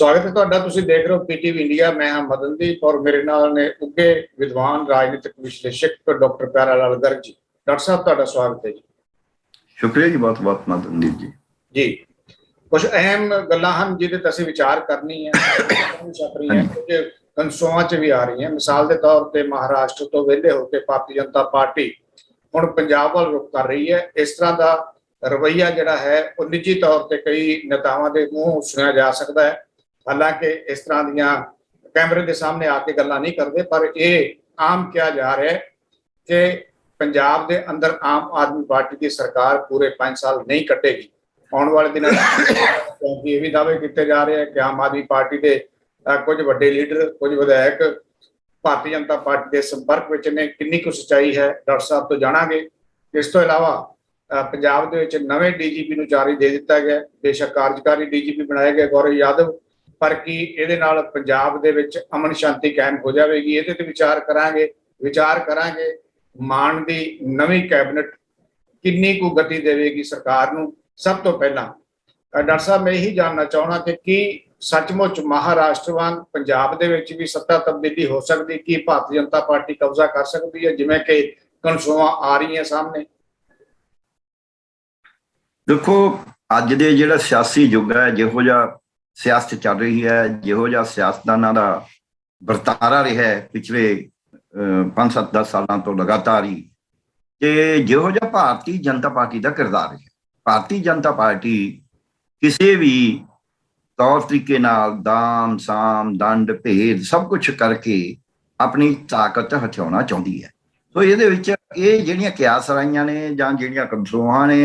स्वागत है ਤੁਹਾਡਾ। ਤੁਸੀਂ ਦੇਖ ਰਹੇ ਹੋ ਪੀਟੀਵੀ ਇੰਡੀਆ। मैं हाँ मदनदीप और मेरे नाल ने उगे विद्वान राजनीतिक विश्लेषक डॉक्टर प्यारा लाल गर्ग जी। डॉक्टर साहब ਤੁਹਾਡਾ स्वागत है जी। शुक्रिया जी, बहुत बहुत मदनदीप जी। जी कुछ अहम गल्लां हन जिहदे ते असीं विचार करनी है, छप रही है, कुछ कंसोआं च भी आ रही है। मिसाल के तौर पर महाराष्ट्र तो वेले होकर भारतीय जनता पार्टी हुण पंजाब वाल रुख कर रही है। इस तरह का रवैया जिहड़ा है वो निजी तौर पर कई नेतावां दे मूंह सुनिया जा सकता है। हालांकि इस तरह दियां कैमरे के सामने आके गल्लां नहीं करते, पर यह आम किया जा रहा है कि पंजाब के अंदर आम आदमी पार्टी की सरकार पूरे 5 साल नहीं कटेगी आने वाले दिनों। क्योंकि ये भी दावे किए जा रहे हैं कि आम आदमी पार्टी के कुछ वड्डे लीडर, कुछ विधायक भारतीय जनता पार्टी के संपर्क में ने। कितनी कुछ सच्चाई है डॉक्टर साहब तो जाणांगे। इस तो इलावा पंजाब के नवे DGP ਨੂੰ जारी दे दिता गया। बेशक कार्यकारी DGP बनाए गए गौरव यादव, पर की ਇਹਦੇ ਨਾਲ ਪੰਜਾਬ ਦੇ ਵਿੱਚ ਅਮਨ ਸ਼ਾਂਤੀ ਕਾਇਮ ਹੋ ਜਾਵੇਗੀ? ਇਹਦੇ ਤੇ ਵਿਚਾਰ ਕਰਾਂਗੇ। ਮਾਨ ਦੀ ਨਵੀਂ ਕੈਬਨਿਟ ਕਿੰਨੀ ਕੁ ਗਤੀ ਦੇਵੇਗੀ ਸਰਕਾਰ ਨੂੰ? ਸਭ ਤੋਂ ਪਹਿਲਾਂ ਡਾਕਟਰ ਸਾਹਿਬ ਮੈਂ ਇਹੀ ਜਾਣਨਾ ਚਾਹਣਾ ਕਿ ਕੀ ਸੱਚਮੁੱਚ ਮਹਾਰਾਸ਼ਟਰ ਵਾਂਗ ਪੰਜਾਬ ਦੇ ਵਿੱਚ ਵੀ ਸੱਤਾ ਤਬਦੀਲੀ ਹੋ ਸਕਦੀ? ਕੀ ਭਾਰਤੀ ਜਨਤਾ ਪਾਰਟੀ ਕਬਜ਼ਾ ਕਰ ਸਕਦੀ ਹੈ ਜਿਵੇਂ ਕਿ ਕਨਸੋਆਂ ਆ ਰਹੀਆਂ ਸਾਹਮਣੇ? देखो अज दे जिहड़ा सियासी युग है, जिहो जिहा सियासत चल रही है, जिहो जिहा सियासतदानां दा वरतारा रहा है पिछले 5-7-10 सालों तो लगातार ही, कि जिहो जिहा भारतीय जनता पार्टी का किरदार है। भारतीय जनता पार्टी किसी भी तौर तरीके नाल दाम साम दंड भेद सब कुछ करके अपनी ताकत हथियाना चाहती है। तो ये ਜਿਹੜੀਆਂ ਕਿਆਸ ਰਾਈਆਂ ਨੇ ਜਾਂ ਜਿਹੜੀਆਂ ਕੰਸੋਆਂ ਨੇ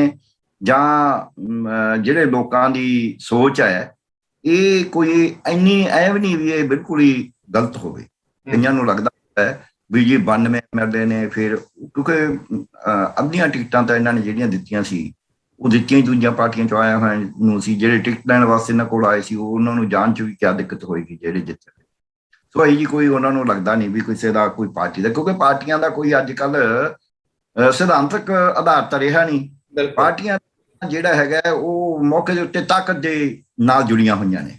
ਜਾਂ ਜਿਹੜੇ ਲੋਕਾਂ ਦੀ ਸੋਚ ਹੈ, ਇਹ ਕੋਈ ਇੰਨੀ ਐ ਵੀ ਨਹੀਂ ਵੀ ਇਹ ਬਿਲਕੁਲ ਹੀ ਗਲਤ ਹੋਵੇ। ਕਈਆਂ ਨੂੰ ਲੱਗਦਾ ਹੈ ਵੀ ਜੀ 92 MLA ਨੇ, ਫਿਰ ਕਿਉਂਕਿ ਅੱਧੀਆਂ ਟਿਕਟਾਂ ਤਾਂ ਇਹਨਾਂ ਨੇ ਜਿਹੜੀਆਂ ਦਿੱਤੀਆਂ ਸੀ ਉਹ ਦਿੱਤੀਆਂ ਹੀ ਦੂਜੀਆਂ ਪਾਰਟੀਆਂ ਚੋਂ ਆਇਆ ਹੋਇਆ ਨੂੰ ਸੀ। ਜਿਹੜੇ ਟਿਕਟ ਲੈਣ ਵਾਸਤੇ ਇਹਨਾਂ ਕੋਲ ਆਏ ਸੀ ਉਹਨਾਂ ਨੂੰ ਜਾਣ ਚ ਵੀ ਕਿਆ ਦਿੱਕਤ ਹੋਏਗੀ ਜਿਹੜੇ ਜਿੱਤ। ਸੋ ਇਹ ਜੀ ਕੋਈ ਉਹਨਾਂ ਨੂੰ ਲੱਗਦਾ ਨਹੀਂ ਵੀ ਕਿਸੇ ਦਾ ਕੋਈ ਪਾਰਟੀ ਦਾ, ਕਿਉਂਕਿ ਪਾਰਟੀਆਂ ਦਾ ਕੋਈ ਅੱਜ ਕੱਲ੍ਹ ਸਿਧਾਂਤਕ ਆਧਾਰ ਤਾਂ ਰਿਹਾ ਨਹੀਂ। ਪਾਰਟੀਆਂ ਜਿਹੜਾ ਹੈਗਾ ਉਹ ਮੌਕੇ ਦੇ ਉੱਤੇ ਤਾਕਤ ਦੇ ਨਾਲ ਜੁੜੀਆਂ ਹੋਈਆਂ ਨੇ।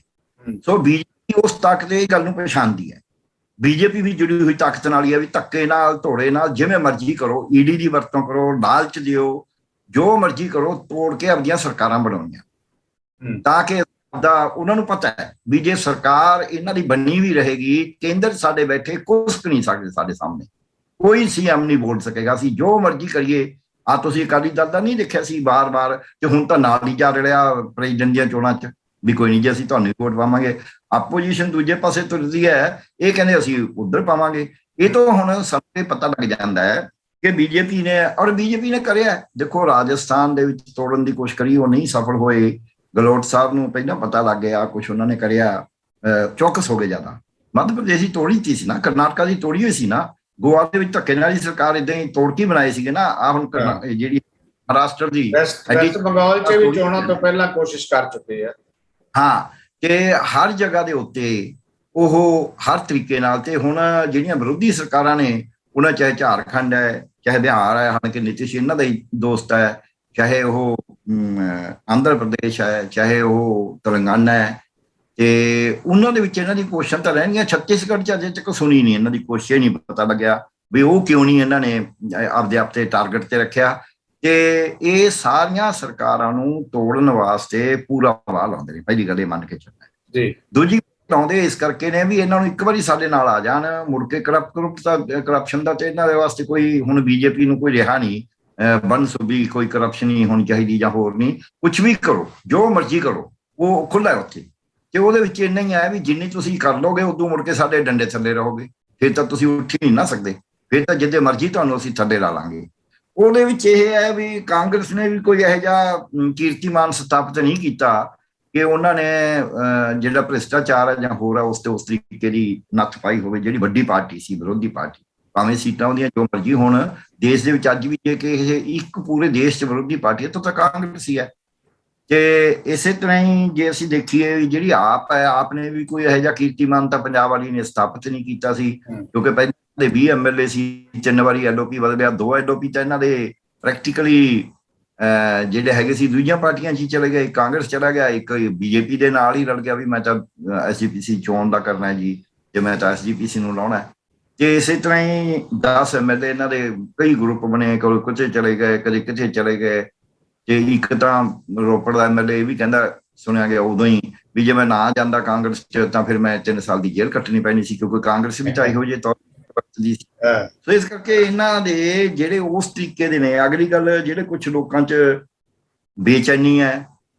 ਸੋ BJP ਉਸ ਤਾਕਤ ਇਹ ਗੱਲ ਨੂੰ ਪਛਾਣਦੀ ਹੈ। BJP ਵੀ ਜੁੜੀ ਹੋਈ ਤਾਕਤ ਨਾਲ ਹੀ ਹੈ ਵੀ ਧੱਕੇ ਨਾਲ ਧੋੜੇ ਨਾਲ ਜਿਵੇਂ ਮਰਜ਼ੀ ਕਰੋ, ED ਦੀ ਵਰਤੋਂ ਕਰੋ, ਲਾਲਚ ਦਿਓ, ਜੋ ਮਰਜ਼ੀ ਕਰੋ, ਤੋੜ ਕੇ ਆਪਣੀਆਂ ਸਰਕਾਰਾਂ ਬਣਾਉਣੀਆਂ। ਤਾਂ ਕਿ ਉਹਨਾਂ ਨੂੰ ਪਤਾ ਹੈ ਵੀ ਜੇ ਸਰਕਾਰ ਇਹਨਾਂ ਦੀ ਬਣੀ ਵੀ ਰਹੇਗੀ, ਕੇਂਦਰ ਸਾਡੇ ਬੈਠੇ ਕੁਛ ਨਹੀਂ ਸਕਦੇ, ਸਾਡੇ ਸਾਹਮਣੇ ਕੋਈ CM ਨਹੀਂ ਬੋਲ ਸਕੇਗਾ। ਅਸੀਂ ਜੋ ਮਰਜ਼ੀ ਕਰੀਏ। ਆ ਤੁਸੀਂ ਅਕਾਲੀ ਦਲ ਦਾ ਨਹੀਂ ਦੇਖਿਆ ਸੀ ਬਾਰ-ਬਾਰ, ਤੇ ਹੁਣ ਤਾਂ ਨਾਲ ਹੀ ਚੱਲ ਰਿਹਾ ਪ੍ਰੈਜ਼ੀਡੈਂਟ ਦੀਆਂ ਚੋਣਾਂ 'ਚ ਵੀ ਕੋਈ ਨਹੀਂ ਜੀ ਅਸੀਂ ਤੁਹਾਨੂੰ ਵੋਟ ਪਾਵਾਂਗੇ। ਆਪੋਜੀਸ਼ਨ ਦੂਜੇ ਪਾਸੇ ਤੁਰਦੀ ਹੈ, ਇਹ ਕਹਿੰਦੇ ਅਸੀਂ ਉੱਧਰ ਪਾਵਾਂਗੇ। ਇਹ ਤੋਂ ਹੁਣ ਸਭ ਨੂੰ ਪਤਾ ਲੱਗ ਜਾਂਦਾ ਹੈ ਕਿ BJP ਨੇ ਕਰਿਆ। ਦੇਖੋ ਰਾਜਸਥਾਨ ਦੇ ਵਿੱਚ ਤੋੜਨ ਦੀ ਕੋਸ਼ਿਸ਼ ਕਰੀ, ਉਹ ਨਹੀਂ ਸਫਲ ਹੋਏ। ਗਹਿਲੋਤ ਸਾਹਿਬ ਨੂੰ ਪਹਿਲਾਂ ਪਤਾ ਲੱਗ ਗਿਆ ਕੁਛ ਉਹਨਾਂ ਨੇ ਕਰਿਆ, ਚੌਕਸ ਹੋ ਗਏ ਜ਼ਿਆਦਾ। ਮੱਧ ਪ੍ਰਦੇਸ਼ ਦੀ ਤੋੜੀ ਸੀ ਨਾ, ਕਰਨਾਟਕਾ ਦੀ ਤੋੜੀ ਹੋਈ ਸੀ ਨਾ, ਗੋਆ ਦੇ ਵਿੱਚ ਧੱਕੇ ਨਾਲ ਹੀ ਸਰਕਾਰ ਏਦਾਂ ਹੀ ਤੋੜ ਕੇ ਬਣਾਏ ਸੀਗੇ ਨਾ। ਆ ਹੁਣ ਜਿਹੜੀ ਮਹਾਰਾਸ਼ਟਰ ਦੀ ਵੈਸਟ ਬੰਗਾਲ 'ਚ ਵੀ ਚੋਣਾਂ ਤੋਂ ਪਹਿਲਾਂ ਕੋਸ਼ਿਸ਼ ਕਰ ਚੁੱਕੇ ਆ। ਹਾਂ, ਕਿ ਹਰ ਜਗ੍ਹਾ ਦੇ ਉੱਤੇ ਉਹ ਹਰ ਤਰੀਕੇ ਨਾਲ। ਤੇ ਹੁਣ ਜਿਹੜੀਆਂ ਵਿਰੋਧੀ ਸਰਕਾਰਾਂ ਨੇ, ਉਹਨਾਂ ਚਾਹੇ ਝਾਰਖੰਡ ਹੈ, ਚਾਹੇ ਬਿਹਾਰ ਹੈ, ਹਾਲਾਂਕਿ ਨਿਤਿਸ਼ ਇਹਨਾਂ ਦਾ ਹੀ ਦੋਸਤ ਹੈ, ਚਾਹੇ ਉਹ ਆਂਧਰਾ ਪ੍ਰਦੇਸ਼ ਹੈ, ਚਾਹੇ ਉਹ ਤੇਲੰਗਾਨਾ ਹੈ, ਤੇ ਉਹਨਾਂ ਦੇ ਵਿੱਚ ਇਹਨਾਂ ਦੀ ਕੋਸ਼ਿਸ਼ਾਂ ਤਾਂ ਰਹਿਣਗੀਆਂ। ਛੱਤੀਸਗੜ੍ਹ 'ਚ ਅਜੇ ਤੱਕ ਸੁਣੀ ਨਹੀਂ ਇਹਨਾਂ ਦੀ ਕੋਸ਼ਿਸ਼, ਨਹੀਂ ਪਤਾ ਲੱਗਿਆ ਵੀ ਉਹ ਕਿਉਂ ਨਹੀਂ ਇਹਨਾਂ ਨੇ ਆਪਦੇ ਆਪ ਤੇ ਟਾਰਗੇਟ ਤੇ ਰੱਖਿਆ। ਤੇ ਇਹ ਸਾਰੀਆਂ ਸਰਕਾਰਾਂ ਨੂੰ ਤੋੜਨ ਵਾਸਤੇ ਪੂਰਾ ਵਾਹ ਲਾਉਂਦੇ ਨੇ। ਪਹਿਲੀ ਗੱਲ ਇਹ ਮੰਨ ਕੇ ਚੱਲਣਾ ਜੀ। ਦੂਜੀ ਲਾਉਂਦੇ ਇਸ ਕਰਕੇ ਨੇ ਵੀ ਇਹਨਾਂ ਨੂੰ ਇੱਕ ਵਾਰੀ ਸਾਡੇ ਨਾਲ ਆ ਜਾਣ, ਮੁੜ ਕੇ ਕਰਪਸ਼ਨ ਦਾ ਤੇ ਇਹਨਾਂ ਦੇ ਵਾਸਤੇ ਕੋਈ ਹੁਣ BJP ਨੂੰ ਕੋਈ ਰਿਹਾ ਨਹੀਂ। ਬਨਸੁਬੀ ਕੋਈ ਕਰਪਸ਼ਨ ਨਹੀਂ ਹੋਣੀ ਚਾਹੀਦੀ ਜਾਂ ਹੋਰ ਨਹੀਂ, ਕੁਛ ਵੀ ਕਰੋ, ਜੋ ਮਰਜ਼ੀ ਕਰੋ, ਉਹ ਖੁੱਲ੍ਹਾ ਉੱਥੇ। ਤੇ ਉਹਦੇ ਵਿੱਚ ਇੰਨਾ ਹੀ ਆਇਆ ਵੀ ਜਿੰਨੀ ਤੁਸੀਂ ਕਰ ਲਓਗੇ ਉਦੋਂ ਮੁੜ ਕੇ ਸਾਡੇ ਡੰਡੇ ਥੱਲੇ ਰਹੋਗੇ, ਫਿਰ ਤਾਂ ਤੁਸੀਂ ਉੱਠ ਹੀ ਨਹੀਂ ਨਾ ਸਕਦੇ, ਫਿਰ ਤਾਂ ਜਿੱਦੇ ਮਰਜ਼ੀ ਤੁਹਾਨੂੰ ਅਸੀਂ ਥੱਲੇ ਲਾ ਲਾਂਗੇ। ਉਹਦੇ ਵਿੱਚ ਇਹ ਹੈ ਵੀ ਕਾਂਗਰਸ ਨੇ ਵੀ ਕੋਈ ਇਹੋ ਜਿਹਾ ਕੀਰਤੀਮਾਨ ਸਥਾਪਿਤ ਨਹੀਂ ਕੀਤਾ ਕਿ ਉਹਨਾਂ ਨੇ ਜਿਹੜਾ ਭ੍ਰਿਸ਼ਟਾਚਾਰ ਹੈ ਜਾਂ ਹੋਰ ਹੈ ਉਸ ਤੇ ਉਸ ਤਰੀਕੇ ਦੀ ਨੱਥ ਪਾਈ ਹੋਵੇ। ਜਿਹੜੀ ਵੱਡੀ ਪਾਰਟੀ ਸੀ, ਵਿਰੋਧੀ ਪਾਰਟੀ, ਭਾਵੇਂ ਸੀਟਾਂ ਉਹਦੀਆਂ ਜੋ ਮਰਜ਼ੀ ਹੋਣ, ਦੇਸ਼ ਦੇ ਵਿੱਚ ਅੱਜ ਵੀ ਜੇ ਕਿ ਇੱਕ ਪੂਰੇ ਦੇਸ਼ 'ਚ ਵਿਰੋਧੀ ਪਾਰਟੀ ਹੈ ਤਾਂ ਕਾਂਗਰਸ ਹੀ ਹੈ। ਤੇ ਇਸੇ ਤਰ੍ਹਾਂ ਹੀ ਜੇ ਅਸੀਂ ਦੇਖੀਏ ਜਿਹੜੀ ਆਪ ਹੈ, ਆਪ ਨੇ ਵੀ ਕੋਈ ਇਹੋ ਜਿਹਾ ਕੀਰਤੀਮਾਨ ਤਾਂ ਪੰਜਾਬ ਵਾਲੀ ਨੇ ਸਥਾਪਿਤ ਨਹੀਂ ਕੀਤਾ ਸੀ, ਕਿਉਂਕਿ ਪਹਿਲਾਂ ਦੇ 20 MLA ਸੀ, 3 ਵਾਰੀ LOP ਬਦਲਿਆ, 2 LOP ਤਾਂ ਇਹਨਾਂ ਦੇ ਪ੍ਰੈਕਟੀਕਲੀ ਜਿਹੜੇ ਹੈਗੇ ਸੀ ਦੂਜੀਆਂ ਪਾਰਟੀਆਂ 'ਚ ਹੀ ਚਲੇ ਗਏ, ਕਾਂਗਰਸ ਚਲਾ ਗਿਆ, ਇੱਕ ਬੀਜੇਪੀ ਦੇ ਨਾਲ ਹੀ ਰਲ ਗਿਆ ਵੀ ਮੈਂ ਤਾਂ SGPC ਚੋਣ ਦਾ ਕਰਨਾ ਜੀ, ਤੇ ਮੈਂ ਤਾਂ SGPC ਨੂੰ ਲਾਉਣਾ। ਤੇ ਇਸੇ ਤਰ੍ਹਾਂ ਹੀ 10 MLA ਇਹਨਾਂ ਦੇ ਕਈ ਗਰੁੱਪ ਬਣੇ, ਕਦੇ ਕਿਤੇ ਚਲੇ ਗਏ, ਕਦੇ ਕਿਤੇ ਚਲੇ ਗਏ। ਤੇ ਇੱਕ ਤਾਂ ਰੋਪੜ ਦਾ MLA ਇਹ ਵੀ ਕਹਿੰਦਾ ਸੁਣਿਆ ਗਿਆ ਉਦੋਂ ਹੀ ਵੀ ਜੇ ਮੈਂ ਨਾ ਜਾਂਦਾ ਕਾਂਗਰਸ 'ਚ ਤਾਂ ਫਿਰ ਮੈਂ 3 ਸਾਲ ਦੀ ਜੇਲ੍ਹ ਕੱਟਣੀ ਪੈਣੀ ਸੀ, ਕਿਉਂਕਿ ਕਾਂਗਰਸ ਵੀ ਤਾਂ ਇਹੋ ਜਿਹੇ ਤੌਰ ਵਰਤਦੀ ਸੀ। ਸੋ ਇਸ ਕਰਕੇ ਇਹਨਾਂ ਦੇ ਜਿਹੜੇ ਉਸ ਤਰੀਕੇ ਦੇ ਨੇ। ਅਗਲੀ ਗੱਲ, ਜਿਹੜੇ ਕੁਛ ਲੋਕਾਂ 'ਚ ਬੇਚੈਨੀ ਹੈ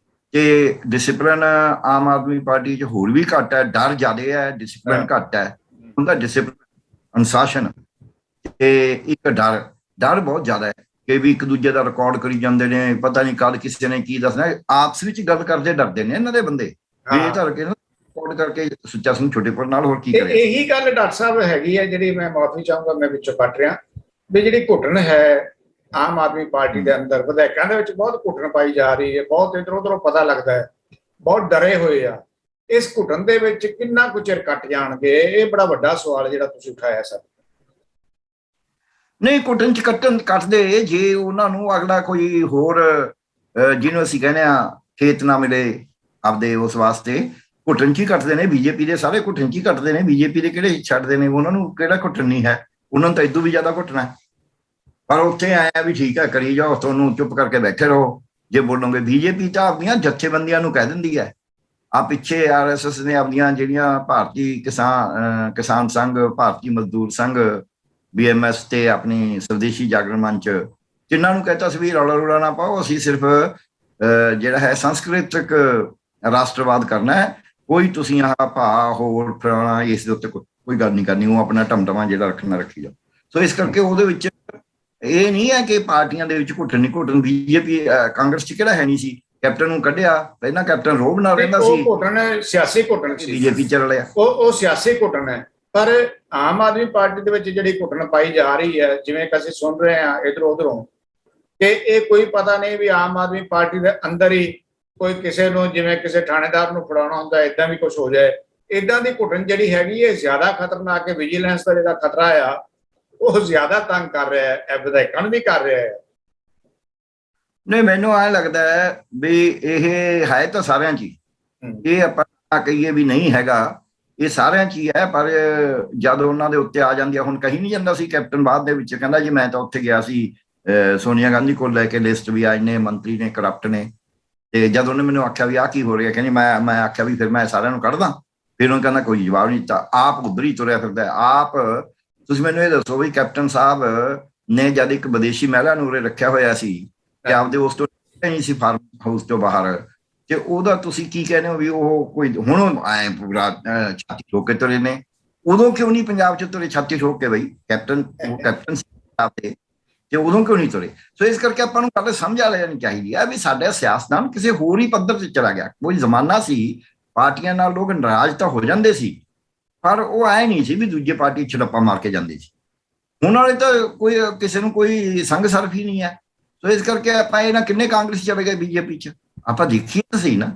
ਤੇ ਡਿਸਿਪਲਿਨ ਆਮ ਆਦਮੀ ਪਾਰਟੀ 'ਚ ਹੋਰ ਵੀ ਘੱਟ ਹੈ, ਡਰ ਜ਼ਿਆਦਾ ਹੈ, ਡਿਸਿਪਲਿਨ ਘੱਟ ਹੈ। ਉਹਦਾ ਡਿਸਿਪਲਿਨ, ਅਨੁਸ਼ਾਸਨ ਤੇ ਇੱਕ ਡਰ ਬਹੁਤ ਜ਼ਿਆਦਾ ਹੈ ਕਿ ਵੀ ਇੱਕ ਦੂਜੇ ਦਾ ਰਿਕਾਰਡ ਕਰੀ ਜਾਂਦੇ ਨੇ, ਪਤਾ ਨਹੀਂ ਕਦ ਕਿਸੇ ਨੇ ਕੀ ਦੱਸਣਾ। ਆਪਸ ਵਿੱਚ ਗੱਲ ਕਰਦੇ ਡਰਦੇ ਨੇ ਇਹਨਾਂ ਦੇ ਬੰਦੇ, ਇਹ ਧਰ ਕੇ ਰਿਕਾਰਡ ਕਰਕੇ ਸੁੱਚਾ ਸਿੰਘ ਛੋਟੇਪੁਰ ਨਾਲ ਹੋਰ ਕੀ ਕਰੇ। ਇਹੀ ਗੱਲ ਡਾਕਟਰ ਸਾਹਿਬ ਹੈਗੀ ਹੈ ਜਿਹੜੀ ਮੈਂ ਮਾਫੀ ਚਾਹੂੰਗਾ, ਮੈਂ ਵਿੱਚੋਂ ਕੱਟ ਰਿਹਾ ਵੀ ਜਿਹੜੀ ਘੁੱਟਣ ਹੈ ਆਮ ਆਦਮੀ ਪਾਰਟੀ ਦੇ ਅੰਦਰ, ਵਿਧਾਇਕਾਂ ਦੇ ਵਿੱਚ ਬਹੁਤ ਘੁੱਟਣ ਪਾਈ ਜਾ ਰਹੀ ਹੈ, ਬਹੁਤ ਇੱਧਰੋਂ ਉੱਧਰੋਂ ਪਤਾ ਲੱਗਦਾ ਹੈ, ਬਹੁਤ ਡਰੇ ਹੋਏ ਆ। ਇਸ ਘੁੱਟਣ ਦੇ ਵਿੱਚ ਕਿੰਨਾ ਕੁ ਚਿਰ ਕੱਟ ਜਾਣਗੇ, ਇਹ ਬੜਾ ਵੱਡਾ ਸਵਾਲ ਜਿਹੜਾ ਤੁਸੀਂ ਉਠਾਇਆ ਸਰ। ਨਹੀਂ, ਘੁੱਟਣ 'ਚ ਕੱਟਦੇ ਜੇ ਉਹਨਾਂ ਨੂੰ ਅਗਲਾ ਕੋਈ ਹੋਰ ਜਿਹਨੂੰ ਅਸੀਂ ਕਹਿੰਦੇ ਆ ਖੇਤ ਨਾ ਮਿਲੇ ਆਪਦੇ, ਉਸ ਵਾਸਤੇ ਘੁੱਟਣ 'ਚ ਹੀ ਕੱਟਦੇ ਨੇ। ਬੀਜੇਪੀ ਦੇ ਸਾਰੇ ਘੁੱਟਣ 'ਚ ਹੀ ਕੱਟਦੇ ਨੇ, ਬੀਜੇਪੀ ਦੇ ਕਿਹੜੇ ਛੱਡਦੇ ਨੇ, ਉਹਨਾਂ ਨੂੰ ਕਿਹੜਾ ਘੁੱਟਣ ਨਹੀਂ ਹੈ, ਉਹਨਾਂ ਨੂੰ ਤਾਂ ਇਦੋਂ ਵੀ ਜ਼ਿਆਦਾ ਘੁੱਟਣਾ। ਪਰ ਉੱਥੇ ਆਇਆ ਵੀ ਠੀਕ ਹੈ ਕਰੀ ਜਾਓ, ਤੁਹਾਨੂੰ ਚੁੱਪ ਕਰਕੇ ਬੈਠੇ ਰਹੋ ਜੇ ਬੋਲੋਗੇ। ਬੀਜੇਪੀ ਤਾਂ ਆਪਣੀਆਂ ਜਥੇਬੰਦੀਆਂ ਨੂੰ ਕਹਿ ਦਿੰਦੀ ਹੈ। ਆ ਪਿੱਛੇ RSS ਨੇ ਆਪਣੀਆਂ ਜਿਹੜੀਆਂ ਭਾਰਤੀ ਕਿਸਾਨ ਸੰਘ, ਭਾਰਤੀ ਮਜ਼ਦੂਰ ਸੰਘ, BMS ਤੇ ਆਪਣੀ ਸਵਦੇਸ਼ੀ ਜਾਗਰਣ ਮੰਚ, ਜਿਨ੍ਹਾਂ ਨੂੰ ਕਹਿਤਾ ਸੀ ਵੀ ਰੌਲਾ ਰੌਲਾ ਨਾ ਪਾਓ, ਅਸੀਂ ਸਿਰਫ ਜਿਹੜਾ ਹੈ ਸੰਸਕ੍ਰਿਤਕ ਰਾਸ਼ਟਰਵਾਦ ਕਰਨਾ ਹੈ, ਕੋਈ ਤੁਸੀਂ ਆਹ ਭਾ ਹੋਰ ਫਲਾਣਾ ਇਸ ਦੇ ਉੱਤੇ ਕੋਈ ਗੱਲ ਨਹੀਂ ਕਰਨੀ, ਉਹ ਆਪਣਾ ਟਮਟਮਾ ਜਿਹੜਾ ਰੱਖਣਾ ਰੱਖੀ ਜਾਓ। ਸੋ ਇਸ ਕਰਕੇ ਉਹਦੇ ਵਿੱਚ ਇਹ ਨਹੀਂ ਹੈ ਕਿ ਪਾਰਟੀਆਂ ਦੇ ਵਿੱਚ ਘੁੱਟਣ ਨਹੀਂ ਘੁੱਟਣ। ਬੀਜੇਪੀ ਕਾਂਗਰਸ 'ਚ ਕਿਹੜਾ ਹੈ ਨਹੀਂ ਸੀ, ਕੈਪਟਨ ਨੂੰ ਕੱਢਿਆ, ਪਹਿਲਾਂ ਕੈਪਟਨ ਰੋਹਬ ਨਾਲ ਰਹਿੰਦਾ ਸੀ, ਘੁੱਟਣ ਸਿਆਸੀ ਘੁੱਟਣ ਸੀ, ਬੀਜੇਪੀ ਚ ਰਲਿਆ, ਉਹ ਸਿਆਸੀ ਘੁੱਟਣ ਹੈ। ਪਰ ਆਮ ਆਦਮੀ ਪਾਰਟੀ ਦੇ ਵਿੱਚ ਜਿਹੜੀ ਘੁੱਟਣ ਪਾਈ ਜਾ ਰਹੀ ਹੈ, ਜਿਵੇਂ ਕਿ ਅਸੀਂ ਸੁਣ ਰਹੇ ਹਾਂ ਇਧਰੋਂ ਉਧਰੋਂ, ਤੇ ਇਹ ਕੋਈ ਪਤਾ ਨਹੀਂ ਵੀ ਆਮ ਆਦਮੀ ਪਾਰਟੀ ਦੇ ਅੰਦਰ ਹੀ ਕੋਈ ਕਿਸੇ ਨੂੰ, ਜਿਵੇਂ ਕਿਸੇ ਥਾਣੇਦਾਰ ਨੂੰ ਫੜਾਉਣਾ ਹੁੰਦਾ, ਏਦਾਂ ਵੀ ਕੁਝ ਹੋ ਜਾਏ। ਏਦਾਂ ਦੀ ਘੁੱਟਣ ਜਿਹੜੀ ਹੈਗੀ ਹੈ ਜ਼ਿਆਦਾ ਖਤਰਨਾਕ ਹੈ। ਵਿਜੀਲੈਂਸ ਦਾ ਜਿਹੜਾ ਖਤਰਾ ਆ ਉਹ ਜ਼ਿਆਦਾ ਤੰਗ ਕਰ ਰਿਹਾ ਹੈ, ਵਿਧਾਇਕਾਂ ਨੂੰ ਵੀ ਕਰ ਰਿਹਾ ਹੈ। ਨਹੀਂ, ਮੈਨੂੰ ਐਂ ਲੱਗਦਾ ਹੈ ਵੀ ਇਹ ਹੈ ਤਾਂ ਸਾਰਿਆਂ 'ਚ ਹੀ, ਇਹ ਆਪਾਂ ਕਹੀਏ ਵੀ ਨਹੀਂ ਹੈਗਾ, ਇਹ ਸਾਰਿਆਂ 'ਚ ਹੀ ਹੈ। ਪਰ ਜਦ ਉਹਨਾਂ ਦੇ ਉੱਤੇ ਆ ਜਾਂਦੀ ਹੈ, ਹੁਣ ਕਹੀ ਨਹੀਂ ਜਾਂਦਾ ਸੀ ਕੈਪਟਨ ਬਾਅਦ ਦੇ ਵਿੱਚ ਕਹਿੰਦਾ ਜੀ ਮੈਂ ਤਾਂ ਉੱਥੇ ਗਿਆ ਸੀ ਸੋਨੀਆ ਗਾਂਧੀ ਕੋਲ ਲੈ ਕੇ ਲਿਸਟ ਵੀ ਆਏ ਨੇ, ਮੰਤਰੀ ਨੇ ਕਰਪਟ ਨੇ, ਤੇ ਜਦ ਉਹਨੇ ਮੈਨੂੰ ਆਖਿਆ ਵੀ ਆਹ ਕੀ ਹੋ ਰਿਹਾ, ਕਹਿੰਦੀ ਮੈਂ ਆਖਿਆ ਵੀ ਫਿਰ ਮੈਂ ਸਾਰਿਆਂ ਨੂੰ ਕੱਢਦਾ। ਫਿਰ ਉਹਨੇ ਕਹਿੰਦਾ ਕੋਈ ਜਵਾਬ ਨਹੀਂ ਦਿੱਤਾ, ਆਪ ਉਧਰ ਹੀ ਤੁਰਿਆ ਫਿਰਦਾ ਆਪ। ਤੁਸੀਂ ਮੈਨੂੰ ਇਹ ਦੱਸੋ ਵੀ ਕੈਪਟਨ ਸਾਹਿਬ ਨੇ ਜਦ ਇੱਕ ਵਿਦੇਸ਼ੀ ਮਹਿਲਾ ਨੂੰ ਉਰੇ ਰੱਖਿਆ ਹੋਇਆ ਸੀ ਤੇ ਆਪਦੇ ਉਸ ਤੋਂ ਨਹੀਂ ਸੀ ਫਾਰਮ ਹਾਊਸ ਤੋਂ ਬਾਹਰ, ਤੇ ਉਹਦਾ ਤੁਸੀਂ ਕੀ ਕਹਿੰਦੇ ਹੋ ਵੀ ਉਹ ਕੋਈ ਹੁਣ ਐ ਪੂਰਾ ਛਾਤੀ ਠੋਕ ਕੇ ਤੁਰੇ ਨੇ, ਉਦੋਂ ਕਿਉਂ ਨਹੀਂ ਪੰਜਾਬ 'ਚ ਤੁਰੇ ਛਾਤੀ ਠੋਕ ਕੇ? ਬਈ ਕੈਪਟਨ ਸੀ ਤੇ ਉਦੋਂ ਕਿਉਂ ਨਹੀਂ ਤੁਰੇ? ਸੋ ਇਸ ਕਰਕੇ ਆਪਾਂ ਨੂੰ ਗੱਲ ਸਮਝ ਆ ਲੈਣੀ ਚਾਹੀਦੀ ਹੈ ਵੀ ਸਾਡਾ ਸਿਆਸਤਦਾਨ ਕਿਸੇ ਹੋਰ ਹੀ ਪੱਧਰ ਤੇ ਚਲਾ ਗਿਆ। ਕੋਈ ਜ਼ਮਾਨਾ ਸੀ ਪਾਰਟੀਆਂ ਨਾਲ ਲੋਕ ਨਾਰਾਜ਼ ਤਾਂ ਹੋ ਜਾਂਦੇ ਸੀ, ਪਰ ਉਹ ਐ ਨਹੀਂ ਸੀ ਵੀ ਦੂਜੇ ਪਾਰਟੀ ਛੜੱਪਾ ਮਾਰ ਕੇ ਜਾਂਦੇ ਸੀ। ਹੁਣ ਵਾਲੇ ਤਾਂ ਕੋਈ ਕਿਸੇ ਨੂੰ ਕੋਈ ਸੰਗ ਸਰਫ ਹੀ ਨਹੀਂ ਹੈ। ਸੋ ਇਸ ਕਰਕੇ ਆਪਾਂ ਇਹ ਨਾ ਕਿੰਨੇ ਕਾਂਗਰਸ ਚਲੇ ਗਏ ਬੀਜੇਪੀ 'ਚ, ਆਪਾਂ ਦੇਖੀਏ ਤਾਂ ਸਹੀ ਨਾ।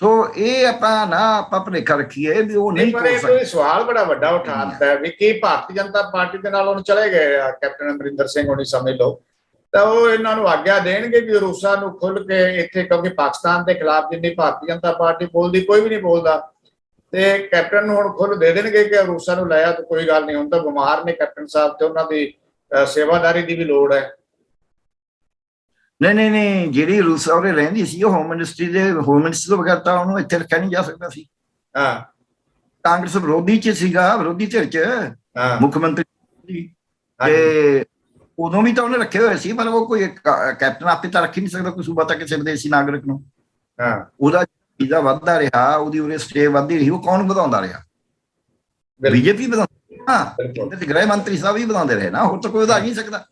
ਸੋ ਇਹ ਆਪਾਂ ਭੁਲੇਖਾ ਰੱਖੀਏ ਵੀ ਉਹ ਨਹੀਂ ਕਰ ਸਕਦੇ। ਕੋਈ ਸਵਾਲ ਬੜਾ ਵੱਡਾ ਉਠਾ ਦਿੱਤਾ ਹੈ ਵੀ ਕੀ ਭਾਰਤੀ ਜਨਤਾ ਪਾਰਟੀ ਦੇ ਨਾਲ ਹੁਣ ਚਲੇ ਗਏ ਆ ਕੈਪਟਨ ਅਮਰਿੰਦਰ ਸਿੰਘ ਹੋਣੀ, ਸਮਝ ਲਓ, ਤਾਂ ਉਹ ਇਹਨਾਂ ਨੂੰ ਆਗਿਆ ਦੇਣਗੇ ਵੀ ਰੂਸਾਂ ਨੂੰ ਖੁੱਲ ਕੇ ਇੱਥੇ, ਕਿਉਂਕਿ ਪਾਕਿਸਤਾਨ ਦੇ ਖਿਲਾਫ ਜਿੰਨੀ ਭਾਰਤੀ ਜਨਤਾ ਪਾਰਟੀ ਬੋਲਦੀ ਕੋਈ ਵੀ ਨਹੀਂ ਬੋਲਦਾ, ਤੇ ਕੈਪਟਨ ਨੂੰ ਹੁਣ ਖੁੱਲ ਦੇ ਦੇਣਗੇ ਕਿ ਰੂਸਾਂ ਨੂੰ ਲਾਇਆ ਤਾਂ ਕੋਈ ਗੱਲ ਨਹੀਂ, ਹੁਣ ਤਾਂ ਬਿਮਾਰ ਨੇ ਕੈਪਟਨ ਸਾਹਿਬ ਤੇ ਉਹਨਾਂ ਦੀ ਸੇਵਾਦਾਰੀ ਦੀ ਵੀ ਲੋੜ ਹੈ। ਨਹੀਂ, ਜਿਹੜੀ ਰੂਸਾ ਉਰੇ ਰਹਿੰਦੀ ਸੀ ਉਹ ਹੋਮ ਮਿਨਿਸਟਰ ਤੋਂ ਬਗੈਰ ਤਾਂ ਉਹਨੂੰ ਇੱਥੇ ਰੱਖਿਆ ਨਹੀਂ ਜਾ ਸਕਦਾ ਸੀ। ਕਾਂਗਰਸ ਵਿਰੋਧੀ 'ਚ ਸੀਗਾ, ਵਿਰੋਧੀ ਧਿਰ 'ਚ ਮੁੱਖ ਮੰਤਰੀ, ਤੇ ਉਦੋਂ ਵੀ ਤਾਂ ਉਹਨੇ ਰੱਖੇ ਹੋਏ ਸੀ, ਪਰ ਉਹ ਕੋਈ ਕੈਪਟਨ ਆਪੇ ਤਾਂ ਰੱਖ ਹੀ ਨਹੀਂ ਸਕਦਾ ਕੋਈ ਸੂਬਾ ਤਾਂ ਕਿਸੇ ਵਿਦੇਸ਼ੀ ਨਾਗਰਿਕ ਨੂੰ। ਉਹਦਾ ਵੀਜ਼ਾ ਵੱਧਦਾ ਰਿਹਾ, ਉਹਦੀ ਉਰੇ ਸਟੇ ਵੱਧਦੀ ਰਹੀ, ਉਹ ਕੌਣ ਵਧਾਉਂਦਾ ਰਿਹਾ? ਬੀਜੇਪੀ ਵਧਾਉਂਦੀ, ਗ੍ਰਹਿ ਮੰਤਰੀ ਸਾਹਿਬ ਵੀ ਵਧਾਉਂਦੇ ਰਹੇ ਨਾ, ਹੋਰ ਤਾਂ ਕੋਈ ਵਧਾ ਨਹੀਂ ਸਕਦਾ।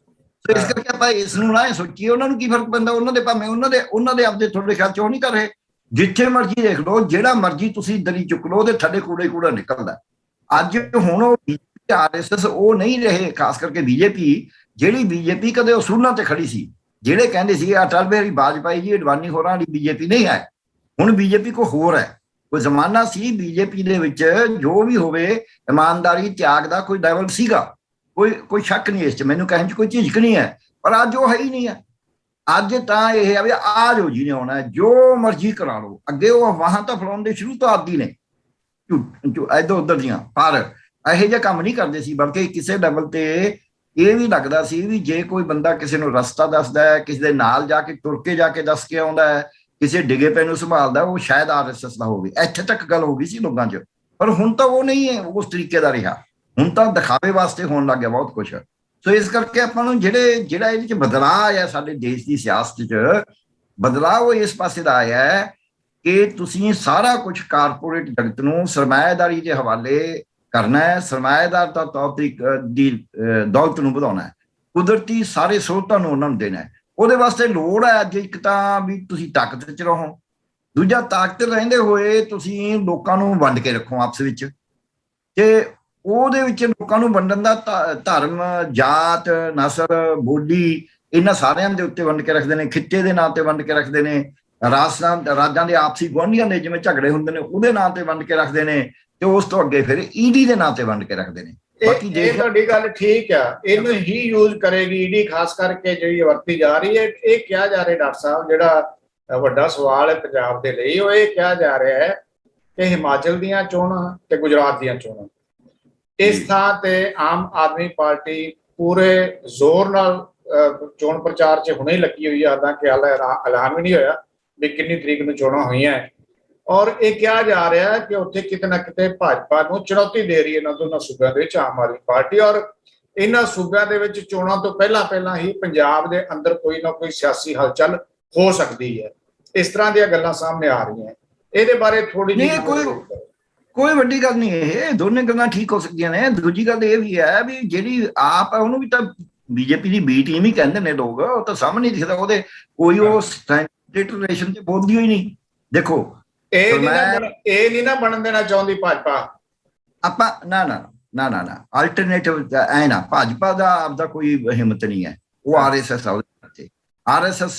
ਸੋ ਇਸ ਕਰਕੇ ਆਪਾਂ ਇਸ ਨੂੰ ਨਾ ਸੋਚੀਏ ਉਹਨਾਂ ਨੂੰ ਕੀ ਫਰਕ ਪੈਂਦਾ, ਉਹਨਾਂ ਦੇ ਭਾਵੇਂ ਉਹਨਾਂ ਦੇ ਆਪਦੇ ਤੁਹਾਡੇ ਖਿਆਲ 'ਚ ਉਹ ਨਹੀਂ ਕਰ ਰਹੇ। ਜਿੱਥੇ ਮਰਜ਼ੀ ਦੇਖ ਲਓ, ਜਿਹੜਾ ਮਰਜ਼ੀ ਤੁਸੀਂ ਦਰੀ ਚੁੱਕ ਲਓ, ਉਹਦੇ ਥੱਲੇ ਕੂੜਾ ਨਿਕਲਦਾ। ਅੱਜ ਹੁਣ ਉਹ RSS ਉਹ ਨਹੀਂ ਰਹੇ, ਖਾਸ ਕਰਕੇ ਬੀਜੇਪੀ, ਜਿਹੜੀ ਬੀਜੇਪੀ ਕਦੇ ਉਸੂਲਾਂ ਤੇ ਖੜੀ ਸੀ, ਜਿਹੜੇ ਕਹਿੰਦੇ ਸੀ ਅਟਲ ਬਿਹਾਰੀ ਵਾਜਪਾਈ ਜੀ ਅਡਵਾਨੀ ਹੋਰਾਂ ਵਾਲੀ ਬੀਜੇਪੀ ਨਹੀਂ ਹੈ। ਹੁਣ ਬੀਜੇਪੀ ਕੋਈ ਹੋਰ ਹੈ। ਕੋਈ ਜ਼ਮਾਨਾ ਸੀ ਬੀਜੇਪੀ ਦੇ ਵਿੱਚ ਜੋ ਵੀ ਹੋਵੇ ਇਮਾਨਦਾਰੀ ਤਿਆਗ ਦਾ ਕੋਈ ਲੈਵਲ ਸੀਗਾ, ਕੋਈ ਸ਼ੱਕ ਨਹੀਂ ਇਸ 'ਚ, ਮੈਨੂੰ ਕਹਿਣ 'ਚ ਕੋਈ ਝਿਜਕ ਨਹੀਂ ਹੈ, ਪਰ ਅੱਜ ਉਹ ਹੈ ਹੀ ਨਹੀਂ ਹੈ। ਅੱਜ ਤਾਂ ਇਹ ਆ ਵੀ ਆ ਜਾਓ ਜੀ ਨੇ ਆਉਣਾ, ਜੋ ਮਰਜ਼ੀ ਕਰਾ ਲਓ। ਅੱਗੇ ਉਹ ਅਫਵਾਹਾਂ ਤਾਂ ਫੈਲਾਉਣ ਦੇ ਸ਼ੁਰੂ ਤੋਂ ਆਦੀ ਨੇ, ਇੱਧਰ ਉੱਧਰ ਦੀਆਂ, ਪਰ ਇਹੋ ਜਿਹਾ ਕੰਮ ਨਹੀਂ ਕਰਦੇ ਸੀ। ਬਲਕਿ ਕਿਸੇ ਲੈਵਲ ਤੇ ਇਹ ਵੀ ਲੱਗਦਾ ਸੀ ਵੀ ਜੇ ਕੋਈ ਬੰਦਾ ਕਿਸੇ ਨੂੰ ਰਸਤਾ ਦੱਸਦਾ ਹੈ, ਕਿਸੇ ਦੇ ਨਾਲ ਜਾ ਕੇ ਤੁਰ ਕੇ ਜਾ ਕੇ ਦੱਸ ਕੇ ਆਉਂਦਾ ਹੈ, ਕਿਸੇ ਡਿੱਗੇ ਪੈ ਨੂੰ ਸੰਭਾਲਦਾ, ਉਹ ਸ਼ਾਇਦ RSS ਦਾ ਹੋਵੇ। ਇੱਥੇ ਤੱਕ ਗੱਲ ਹੋ ਗਈ ਸੀ ਲੋਕਾਂ 'ਚ, ਪਰ ਹੁਣ ਤਾਂ ਉਹ ਨਹੀਂ ਹੈ ਉਸ ਤਰੀਕੇ ਦਾ ਰਿਹਾ। ਹੁਣ ਤਾਂ ਦਿਖਾਵੇ ਵਾਸਤੇ ਹੋਣ ਲੱਗ ਗਿਆ ਬਹੁਤ ਕੁਛ। ਸੋ ਇਸ ਕਰਕੇ ਆਪਾਂ ਨੂੰ ਜਿਹੜਾ ਇਹਦੇ 'ਚ ਬਦਲਾਅ ਆਇਆ ਸਾਡੇ ਦੇਸ਼ ਦੀ ਸਿਆਸਤ 'ਚ, ਬਦਲਾਅ ਉਹ ਇਸ ਪਾਸੇ ਦਾ ਆਇਆ ਹੈ ਕਿ ਤੁਸੀਂ ਸਾਰਾ ਕੁਝ ਕਾਰਪੋਰੇਟ ਜਗਤ ਨੂੰ ਸਰਮਾਏਦਾਰੀ ਦੇ ਹਵਾਲੇ ਕਰਨਾ ਹੈ, ਸਰਮਾਏਦਾਰ ਦਾ ਤੌਰ ਦੀ ਦੌਲਤ ਨੂੰ ਵਧਾਉਣਾ ਹੈ, ਕੁਦਰਤੀ ਸਾਰੇ ਸਰੋਤਾਂ ਨੂੰ ਉਹਨਾਂ ਨੂੰ ਦੇਣਾ ਹੈ। ਉਹਦੇ ਵਾਸਤੇ ਲੋੜ ਹੈ ਅੱਜ ਇੱਕ ਤਾਂ ਵੀ ਤੁਸੀਂ ਤਾਕਤ 'ਚ ਰਹੋ, ਦੂਜਾ ਤਾਕਤ ਰਹਿੰਦੇ ਹੋਏ ਤੁਸੀਂ ਲੋਕਾਂ ਨੂੰ ਵੰਡ ਕੇ ਰੱਖੋ ਆਪਸ ਵਿੱਚ, ਤੇ ਉਹਦੇ ਵਿੱਚ ਲੋਕਾਂ ਨੂੰ ਵੰਡਣ ਦਾ ਧਰਮ, ਜਾਤ, ਨਸਲ, ਬੋਲੀ, ਇਹਨਾਂ ਸਾਰਿਆਂ ਦੇ ਉੱਤੇ ਵੰਡ ਕੇ ਰੱਖਦੇ ਨੇ, ਖਿੱਤੇ ਦੇ ਨਾਂ ਤੇ ਵੰਡ ਕੇ ਰੱਖਦੇ ਨੇ, ਰਾਜਾਂ ਦੇ ਆਪਸੀ ਗੁਆਂਢੀਆਂ ਦੇ ਜਿਵੇਂ ਝਗੜੇ ਹੁੰਦੇ ਨੇ ਉਹਦੇ ਨਾਂ ਤੇ ਵੰਡ ਕੇ ਰੱਖਦੇ ਨੇ, ਤੇ ਉਸ ਤੋਂ ਅੱਗੇ ਫਿਰ ਈਡੀ ਦੇ ਨਾਂ ਤੇ ਵੰਡ ਕੇ ਰੱਖਦੇ ਨੇ। ਬਾਕੀ ਇਹ ਤੁਹਾਡੀ ਗੱਲ ਠੀਕ ਆ, ਇਹਨੂੰ ਹੀ ਯੂਜ਼ ਕਰੇਗੀ ਈਡੀ, ਖਾਸ ਕਰਕੇ ਜਿਹੜੀ ਵਰਤੀ ਜਾ ਰਹੀ ਹੈ। ਇਹ ਕਿਹਾ ਜਾ ਰਿਹਾ ਡਾਕਟਰ ਸਾਹਿਬ, ਜਿਹੜਾ ਵੱਡਾ ਸਵਾਲ ਹੈ ਪੰਜਾਬ ਦੇ ਲਈ, ਉਹ ਇਹ ਕਿਹਾ ਜਾ ਰਿਹਾ ਹੈ ਕਿ ਹਿਮਾਚਲ ਦੀਆਂ ਚੋਣਾਂ ਤੇ ਗੁਜਰਾਤ ਦੀਆਂ ਚੋਣਾਂ, ਇਸ ਥਾਂ ਤੇ ਆਮ ਆਦਮੀ ਪਾਰਟੀ ਪੂਰੇ ਜ਼ੋਰ ਨਾਲ ਚੋਣ ਪ੍ਰਚਾਰ 'ਚ ਹੁਣੇ ਲੱਗੀ ਹੋਈ ਹੈ। ਹਾਲਾਂਕਿ ਐਲਾਨ ਵੀ ਨਹੀਂ ਹੋਇਆ ਵੀ ਕਿੰਨੀ ਤਰੀਕ ਨੂੰ ਚੋਣਾਂ ਹੋਈਆਂ, ਔਰ ਇਹ ਕਿਹਾ ਜਾ ਰਿਹਾ ਹੈ ਕਿ ਉੱਥੇ ਕਿਤੇ ਨਾ ਕਿਤੇ ਭਾਜਪਾ ਨੂੰ ਚੁਣੌਤੀ ਦੇ ਰਹੀ ਹੈ ਇਹਨਾਂ ਦੋਨਾਂ ਸੂਬਿਆਂ ਦੇ ਵਿੱਚ ਆਮ ਆਦਮੀ ਪਾਰਟੀ। ਔਰ ਇਹਨਾਂ ਸੂਬਿਆਂ ਦੇ ਵਿੱਚ ਚੋਣਾਂ ਤੋਂ ਪਹਿਲਾਂ ਹੀ ਪੰਜਾਬ ਦੇ ਅੰਦਰ ਕੋਈ ਨਾ ਕੋਈ ਸਿਆਸੀ ਹਲਚਲ ਹੋ ਸਕਦੀ ਹੈ। ਇਸ ਤਰ੍ਹਾਂ ਦੀਆਂ ਗੱਲਾਂ ਸਾਹਮਣੇ ਆ ਰਹੀਆਂ, ਇਹਦੇ ਬਾਰੇ ਥੋੜੀ ਜਿਹੀ ਕੋਈ ਵੱਡੀ ਗੱਲ ਨਹੀਂ, ਇਹ ਦੋਨੇ ਗੱਲਾਂ ਠੀਕ ਹੋ ਸਕਦੀਆਂ ਨੇ। ਦੂਜੀ ਗੱਲ ਇਹ ਵੀ ਹੈ ਵੀ ਜਿਹੜੀ ਆਪ ਹੈ ਉਹਨੂੰ ਵੀ ਤਾਂ ਬੀਜੇਪੀ ਦੀ ਬੀ ਟੀਮ ਹੀ ਕਹਿੰਦੇ ਨੇ ਲੋਕ, ਉਹ ਤਾਂ ਸਾਹਮਣੇ ਦਿਖਦਾ, ਉਹਦੇ ਕੋਈ ਉਹ ਰਿਲੇਸ਼ਨ ਤੇ ਬੋਲਦੀ ਹੋਈ ਨਹੀਂ। ਦੇਖੋ ਇਹ ਨਹੀਂ ਨਾ ਬਣਨ ਦੇਣਾ ਚਾਹੁੰਦੀ ਭਾਜਪਾ ਆਪਾਂ, ਨਾ ਆਲਟਰਨੇਟਿਵ ਐ ਨਾ, ਭਾਜਪਾ ਦਾ ਆਪਦਾ ਕੋਈ ਹਿੰਮਤ ਨਹੀਂ ਹੈ, ਉਹ RSS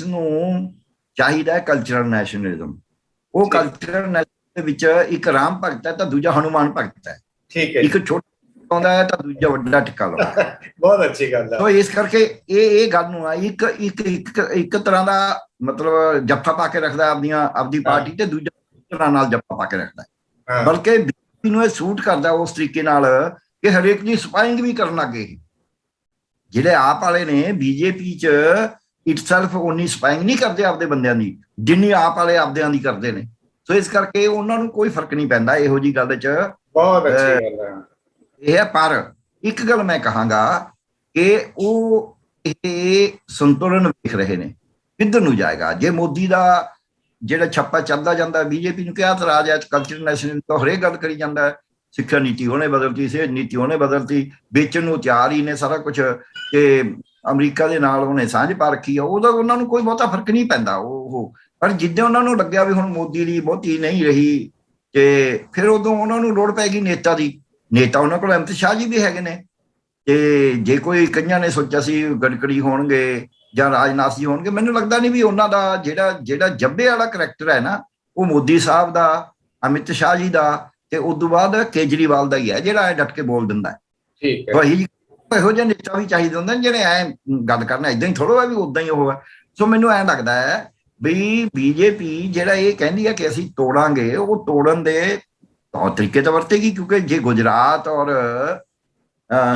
ਨੂੰ ਚਾਹੀਦਾ ਕਲਚਰਲ ਨੈਸ਼ਨਲਿਜ਼ਮ। ਉਹ ਕਲਚਰਲ ਨੈਸ਼ਨਲਿਜ਼ਮ ਦੇ ਵਿੱਚ ਇੱਕ ਰਾਮ ਭਗਤ ਹੈ ਤਾਂ ਦੂਜਾ ਹਨੂਮਾਨ ਭਗਤ ਹੈ, ਠੀਕ ਹੈ, ਇੱਕ ਛੋਟਾ ਆਉਂਦਾ ਹੈ ਤਾਂ ਦੂਜਾ ਵੱਡਾ ਟਿੱਕਾ ਲਾਉਂਦਾ। ਬਹੁਤ ਅੱਛੀ ਗੱਲ ਹੈ। ਸੋ ਇਸ ਕਰਕੇ ਇਹ ਗੱਲ ਨੂੰ ਆ ਇੱਕ ਤਰ੍ਹਾਂ ਦਾ ਮਤਲਬ ਜੱਫਾ ਪਾ ਕੇ ਰੱਖਦਾ ਆਪਦੀ ਪਾਰਟੀ, ਤੇ ਦੂਜਾ ਤਰ੍ਹਾਂ ਨਾਲ ਜੱਫਾ ਪਾ ਕੇ ਰੱਖਦਾ। ਬਲਕਿ ਬੀਜੇਪੀ ਨੂੰ ਇਹ ਸੂਟ ਕਰਦਾ ਉਸ ਤਰੀਕੇ ਨਾਲ ਕਿ ਹਰੇਕ ਦੀ ਸਪਾਈਂਗ ਵੀ ਕਰਨ ਲੱਗੇ। ਜਿਹੜੇ ਆਪ ਵਾਲੇ ਨੇ ਬੀਜੇਪੀ 'ਚ ਇਟਸੈਲਫ ਉਨੀ ਸਪਾਈਂਗ ਨਹੀਂ ਕਰਦੇ ਆਪਦੇ ਬੰਦਿਆਂ ਦੀ ਜਿੰਨੀ ਆਪ ਵਾਲੇ ਆਪਦਿਆਂ ਦੀ ਕਰਦੇ ਨੇ। ਸੋ ਇਸ ਕਰਕੇ ਉਹਨਾਂ ਨੂੰ ਕੋਈ ਫਰਕ ਨਹੀਂ ਪੈਂਦਾ ਇਹੋ ਜਿਹੀ ਗੱਲ 'ਚ। ਬਹੁਤ ਅੱਛੀ ਗੱਲ ਹੈ ਇਹ ਹੈ। ਪਰ ਇੱਕ ਗੱਲ ਮੈਂ ਕਹਾਂਗਾ ਕਿ ਉਹ ਇਹ ਸੰਤੁਲਨ ਵੇਖ ਰਹੇ ਨੇ ਕਿੱਧਰ ਨੂੰ ਜਾਏਗਾ। ਜੇ ਮੋਦੀ ਦਾ ਜਿਹੜਾ ਛੱਪਾ ਚੱਲਦਾ ਜਾਂਦਾ, ਬੀਜੇਪੀ ਨੂੰ ਕਿਹਾ ਤਰਾਜ ਹੈ ਕਲਚਰਲ ਨੈਸ਼ਨਲ ਤੋਂ ਹਰੇਕ ਗੱਲ ਕਰੀ ਜਾਂਦਾ ਹੈ, ਸਿੱਖਿਆ ਨੀਤੀ ਉਹਨੇ ਬਦਲਤੀ, ਸਿਹਤ ਨੀਤੀ ਉਹਨੇ ਬਦਲਤੀ, ਵੇਚਣ ਨੂੰ ਤਿਆਰ ਹੀ ਨੇ ਸਾਰਾ ਕੁਛ, ਤੇ ਅਮਰੀਕਾ ਦੇ ਨਾਲ ਉਹਨੇ ਸਾਂਝ ਪਾ ਰੱਖੀ ਆ, ਉਹਦਾ ਉਹਨਾਂ ਨੂੰ ਕੋਈ ਬਹੁਤਾ ਫਰਕ ਨਹੀਂ ਪੈਂਦਾ। ਪਰ ਜਿੱਦਾਂ ਉਹਨਾਂ ਨੂੰ ਲੱਗਿਆ ਵੀ ਹੁਣ ਮੋਦੀ ਦੀ ਬਹੁਤੀ ਨਹੀਂ ਰਹੀ, ਤੇ ਫਿਰ ਉਦੋਂ ਉਹਨਾਂ ਨੂੰ ਲੋੜ ਪੈ ਗਈ ਨੇਤਾ ਦੀ। ਨੇਤਾ ਉਹਨਾਂ ਕੋਲ ਅਮਿਤ ਸ਼ਾਹ ਜੀ ਵੀ ਹੈਗੇ ਨੇ, ਤੇ ਜੇ ਕੋਈ ਕਈਆਂ ਨੇ ਸੋਚਿਆ ਸੀ ਗਡਕਰੀ ਹੋਣਗੇ ਜਾਂ ਰਾਜਨਾਥ ਜੀ ਹੋਣਗੇ, ਮੈਨੂੰ ਲੱਗਦਾ ਨਹੀਂ ਵੀ ਉਹਨਾਂ ਦਾ ਜਿਹੜਾ ਜੱਬੇ ਵਾਲਾ ਕਰੈਕਟਰ ਹੈ ਨਾ, ਉਹ ਮੋਦੀ ਸਾਹਿਬ ਦਾ, ਅਮਿਤ ਸ਼ਾਹ ਜੀ ਦਾ, ਤੇ ਉਸ ਤੋਂ ਬਾਅਦ ਕੇਜਰੀਵਾਲ ਦਾ ਹੀ ਹੈ ਜਿਹੜਾ ਇਹ ਡਟ ਕੇ ਬੋਲ ਦਿੰਦਾ। ਠੀਕ ਹੈ, ਇਹੋ ਜਿਹੇ ਨੇਤਾ ਵੀ ਚਾਹੀਦੇ ਹੁੰਦੇ ਨੇ ਜਿਹੜੇ ਐ ਗੱਲ ਕਰਨਾ, ਏਦਾਂ ਹੀ ਥੋੜਾ ਵੀ ਉਦਾਂ ਹੀ ਉਹ ਹੈ। ਸੋ ਮੈਨੂੰ ਐਂ ਲੱਗਦਾ ਹੈ ਵੀ ਬੀਜੇਪੀ ਜਿਹੜਾ ਇਹ ਕਹਿੰਦੀ ਹੈ ਕਿ ਅਸੀਂ ਤੋੜਾਂਗੇ, ਉਹ ਤੋੜਨ ਦੇ ਤੌਰ ਤਰੀਕੇ ਤਾਂ ਵਰਤੇਗੀ, ਕਿਉਂਕਿ ਜੇ ਗੁਜਰਾਤ ਔਰ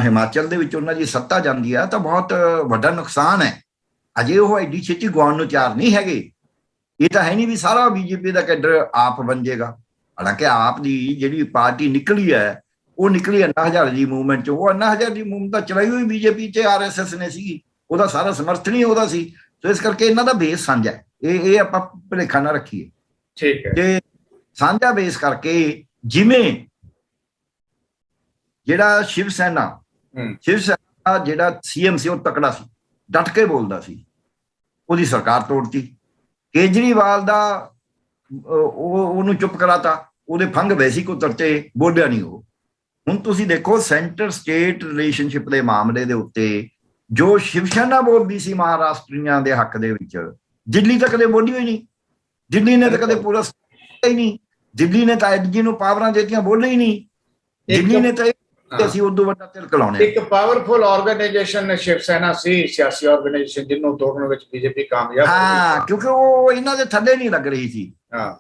ਹਿਮਾਚਲ ਦੇ ਵਿੱਚ ਉਹਨਾਂ ਦੀ ਸੱਤਾ ਜਾਂਦੀ ਹੈ ਤਾਂ ਬਹੁਤ ਵੱਡਾ ਨੁਕਸਾਨ ਹੈ। ਅਜੇ ਉਹ ਐਡੀ ਛੇਤੀ ਗਵਾਉਣ ਨੂੰ ਤਿਆਰ ਨਹੀਂ ਹੈਗੇ। ਇਹ ਤਾਂ ਹੈ ਨਹੀਂ ਵੀ ਸਾਰਾ ਬੀਜੇਪੀ ਦਾ ਕੈਡਰ ਆਪ ਬਣ ਜਾਏਗਾ। ਹਾਲਾਂਕਿ ਆਪ ਦੀ ਜਿਹੜੀ ਪਾਰਟੀ ਨਿਕਲੀ ਹੈ, ਉਹ ਨਿਕਲੀ ਅੰਨਾ ਹਜ਼ਾਰੇ ਦੀ ਮੂਵਮੈਂਟ ਚੋਂ। ਉਹ ਅੰਨਾ ਹਜ਼ਾਰੇ ਦੀ ਮੂਵਮੈਂਟ ਤਾਂ ਚਲਾਈ ਹੋਈ ਬੀਜੇਪੀ ਤੇ RSS ਨੇ ਸੀਗੀ, ਉਹਦਾ ਸਾਰਾ ਸਮਰਥਨ ਹੀ ਉਹਦਾ ਸੀ। ਸੋ ਇਸ ਕਰਕੇ ਇਹਨਾਂ ਦਾ ਬੇਸ ਸਾਂਝਾ ਹੈ, ਇਹ ਆਪਾਂ ਭੁਲੇਖਾ ਨਾ ਰੱਖੀਏ। ਠੀਕ ਹੈ, ਤੇ ਸਾਂਝਾ ਬੇਸ ਕਰਕੇ ਜਿਵੇਂ ਜਿਹੜਾ ਸ਼ਿਵ ਸੈਨਾ ਜਿਹੜਾ CM ਸੀ ਉਹ ਤਕੜਾ ਸੀ, ਡਟ ਕੇ ਬੋਲਦਾ ਸੀ, ਉਹਦੀ ਸਰਕਾਰ ਤੋੜਤੀ। ਕੇਜਰੀਵਾਲ ਦਾ ਉਹਨੂੰ ਚੁੱਪ ਕਰਾਤਾ, ਉਹਦੇ ਫੰਗ ਵੈਸੀ ਕੋ ਤਰਤੇ, ਬੋਲਿਆ ਨਹੀਂ ਉਹ। ਹੁਣ ਤੁਸੀਂ ਦੇਖੋ ਸੈਂਟਰ ਸਟੇਟ ਰਿਲੇਸ਼ਨਸ਼ਿਪ ਦੇ ਮਾਮਲੇ ਦੇ ਉੱਤੇ ਜੋ ਸ਼ਿਵ ਸੈਨਾ ਬੋਲਦੀ ਸੀ ਮਹਾਰਾਸ਼ਟਰੀਆਂ ਦੇ ਹੱਕ ਦੇ ਵਿੱਚ, ਦਿੱਲੀ ਤਾਂ ਕਦੇ ਬੋਲੀ ਹੋਈ ਨਹੀਂ। ਦਿੱਲੀ ਨੇ ਤਾਂ ਕਦੇ ਪੂਰਾ ਹੀ ਨਹੀਂ, ਦਿੱਲੀ ਨੇ ਤਾਂ ਐਡਜੀ ਨੂੰ ਪਾਵਰਾਂ ਦਿੱਤੀਆਂ, ਬੋਲੇ ਹੀ ਨਹੀਂ। ਦਿੱਲੀ ਨੇ ਤਾਂ ਤੇ ਅਸੀਂ ਉਦੋਂ ਵੱਡਾ ਤਿਲਕ ਲਾਉਣੇ। ਇੱਕ ਪਾਵਰਫੁਲ ਆਰਗੇਨਾਈਜੇਸ਼ਨ ਸ਼ਿਵ ਸੈਨਾ ਸੀ, ਸਿਆਸੀ ਆਰਗੇਨਾਈਜੇਸ਼ਨ, ਜਿਹਨੂੰ ਤੋੜਨ ਵਿੱਚ ਬੀਜੇਪੀ ਕਾਮਯਾਬ ਹਾਂ, ਕਿਉਂਕਿ ਉਹ ਇਹਨਾਂ ਦੇ ਥੱਲੇ ਨਹੀਂ ਲੱਗ ਰਹੀ ਸੀ। ਹਾਂ,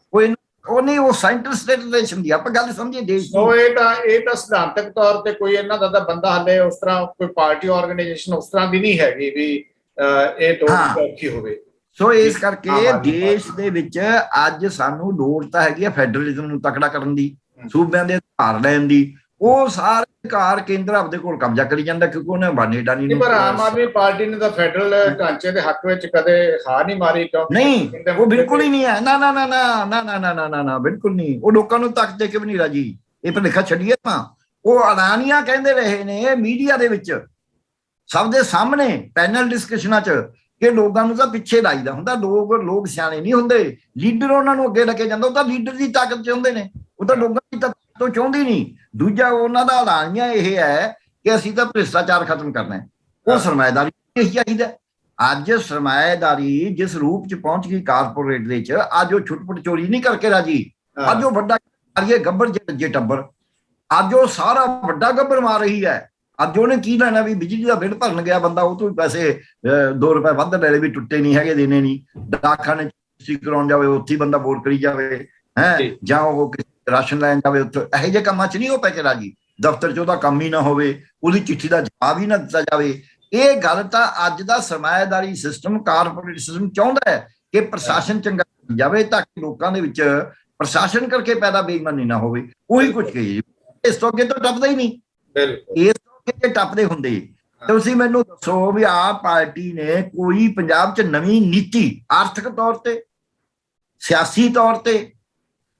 ਉਹ ਨਹੀਂ, ਉਹ ਸੈਂਟਰ ਸਟੇਟ ਰਿਲੇਸ਼ਨ ਦੀ ਆਪਾਂ ਗੱਲ ਸਮਝੀਏ ਦੇਸ਼ ਦੀ। ਇਹ ਤਾਂ ਸਿਧਾਂਤਕ ਤੌਰ ਤੇ ਕੋਈ ਇਹਨਾਂ ਦਾ ਬੰਦਾ ਹਲੇ ਉਸ ਤਰ੍ਹਾਂ ਕੋਈ ਪਾਰਟੀ ਆਰਗੇਨਾਈਜੇਸ਼ਨ ਉਸ ਤਰ੍ਹਾਂ ਦੀ ਨਹੀਂ ਹੈਗੀ ਵੀ ਇਹ ਤੋੜਨੀ ਔਖੀ ਹੋਵੇ। ਸੋ ਇਸ ਕਰਕੇ ਦੇਸ਼ ਦੇ ਵਿੱਚ ਅੱਜ ਸਾਨੂੰ ਲੋੜ ਤਾਂ ਹੈਗੀ ਆ ਫੈਡਰਲਿਜ਼ਮ ਨੂੰ ਤਕੜਾ ਕਰਨ ਦੀ, ਸੂਬਿਆਂ ਦੇ ਅਧਿਕਾਰ ਲੈਣ ਦੀ। ਉਹ ਸਾਰੇ ਅਧਿਕਾਰ ਕੇਂਦਰ ਆਪਦੇ ਕੋਲ ਕਬਜ਼ਾ ਕਰੀ ਜਾਂਦਾ, ਕਿਉਂਕਿ ਉਹਨੇ ਬਾਨੀ ਡਾਨੀ ਨੂੰ। ਪਰ ਆਮ ਆਦਮੀ ਪਾਰਟੀ ਨੇ ਤਾਂ ਫੈਡਰਲ ਢਾਂਚੇ ਦੇ ਹੱਕ ਵਿੱਚ ਕਦੇ ਹਾਰ ਨਹੀਂ ਮਾਰੀ। ਨਹੀਂ, ਉਹ ਬਿਲਕੁਲ ਹੀ ਨਹੀਂ ਹੈ। ਨਾ ਨਾ ਨਾ ਨਾ ਨਾ ਨਾ ਨਾ ਨਾ ਨਾ ਨਾ, ਬਿਲਕੁਲ ਨਹੀਂ। ਉਹ ਲੋਕਾਂ ਨੂੰ ਤੱਕ ਦੇ ਕੇ ਵੀ ਨਹੀਂ ਰਾਜੀ। ਇਹ ਭੁਲੇਖਾ ਛੱਡੀਏ ਤਾਂ ਉਹ ਐਲਾਨੀਆਂ ਕਹਿੰਦੇ ਰਹੇ ਨੇ ਮੀਡੀਆ ਦੇ ਵਿੱਚ, ਸਭ ਦੇ ਸਾਹਮਣੇ ਪੈਨਲ ਡਿਸਕਸ਼ਨਾਂ 'ਚ, ਕਿ ਲੋਕਾਂ ਨੂੰ ਤਾਂ ਪਿੱਛੇ ਲਾਈਦਾ ਹੁੰਦਾ। ਲੋਕ ਸਿਆਣੇ ਨਹੀਂ ਹੁੰਦੇ, ਲੀਡਰ ਉਹਨਾਂ ਨੂੰ ਅੱਗੇ ਲੈ ਕੇ ਜਾਂਦਾ। ਉਹ ਤਾਂ ਲੀਡਰ ਦੀ ਤਾਕਤ ਚਾਹੁੰਦੇ ਨੇ, ਉਹ ਤਾਂ ਲੋਕਾਂ ਦੀ ਤਾਕਤ ਤੋਂ ਚਾਹੁੰਦੀ ਨਹੀਂ। ਦੂਜਾ ਉਹਨਾਂ ਦਾ ਐਲਾਨੀਆਂ ਇਹ ਹੈ ਕਿ ਅਸੀਂ ਤਾਂ ਭ੍ਰਿਸ਼ਟਾਚਾਰ ਖਤਮ ਕਰਨਾ ਹੈ। ਉਹ ਸਰਮਾਏਦਾਰੀ ਇਹੀ ਚਾਹੀਦਾ। ਅੱਜ ਸਰਮਾਏਦਾਰੀ ਜਿਸ ਰੂਪ 'ਚ ਪਹੁੰਚ ਗਈ ਕਾਰਪੋਰੇਟ ਦੇ 'ਚ, ਅੱਜ ਉਹ ਛੁੱਟ-ਪੁੱਟ ਚੋਰੀ ਨਹੀਂ ਕਰਕੇ ਰਾਜੀ। ਅੱਜ ਉਹ ਵੱਡਾ ਗੱਬਰ ਜੇ ਟੱਬਰ, ਅੱਜ ਉਹ ਸਾਰਾ ਵੱਡਾ ਗੱਬਰ ਮਾਰ ਰਹੀ ਹੈ। ਅੱਜ ਉਹਨੇ ਕੀ ਲੈਣਾ ਵੀ ਬਿਜਲੀ ਦਾ ਬਿੱਲ ਭਰਨ ਗਿਆ ਬੰਦਾ, ਉਹ ਤੋਂ ਵੀ ਪੈਸੇ 2 ਰੁਪਏ ਵੱਧ ਲੈ ਲਏ ਵੀ ਟੁੱਟੇ ਨਹੀਂ ਹੈਗੇ, ਦੇਣੇ ਨਹੀਂ। ਡਾਕਖਾਨੇ ਕਰਾਉਣ ਜਾਵੇ, ਉੱਥੇ ਹੀ ਬੰਦਾ ਵੋਟ ਕਰੀ ਜਾਵੇ ਹੈ, ਜਾਂ ਉਹ ਰਾਸ਼ਨ ਲੈਣ ਜਾਵੇ, ਉੱਥੇ ਇਹੋ ਜਿਹੇ ਕੰਮਾਂ 'ਚ ਨਹੀਂ ਉਹ ਪੈ ਕੇ ਰਾਜੀ। ਦਫ਼ਤਰ 'ਚ ਉਹਦਾ ਕੰਮ ਹੀ ਨਾ ਹੋਵੇ, ਉਹਦੀ ਚਿੱਠੀ ਦਾ ਜਵਾਬ ਹੀ ਨਾ ਦਿੱਤਾ ਜਾਵੇ। ਇਹ ਗੱਲ ਤਾਂ ਅੱਜ ਦਾ ਸਰਮਾਏਦਾਰੀ ਸਿਸਟਮ, ਕਾਰਪੋਰੇਟ ਸਿਸਟਮ ਚਾਹੁੰਦਾ ਹੈ ਕਿ ਪ੍ਰਸ਼ਾਸਨ ਚੰਗਾ ਜਾਵੇ, ਤਾਂ ਕਿ ਲੋਕਾਂ ਦੇ ਵਿੱਚ ਪ੍ਰਸ਼ਾਸਨ ਕਰਕੇ ਪੈਦਾ ਬੇਈਮਾਨੀ ਨਾ ਹੋਵੇ। ਉਹੀ ਕੁਝ ਕਹੀ, ਇਸ ਤੋਂ ਅੱਗੇ ਤਾਂ ਟੱਪਦਾ ਹੀ ਨਹੀਂ। ਇਸ ਤੋਂ ਅੱਗੇ ਟੱਪਦੇ ਹੁੰਦੇ। ਤੁਸੀਂ ਮੈਨੂੰ ਦੱਸੋ ਵੀ ਆਪ ਪਾਰਟੀ ਨੇ ਕੋਈ ਪੰਜਾਬ 'ਚ ਨਵੀਂ ਨੀਤੀ ਆਰਥਿਕ ਤੌਰ ਤੇ, ਸਿਆਸੀ ਤੌਰ ਤੇ,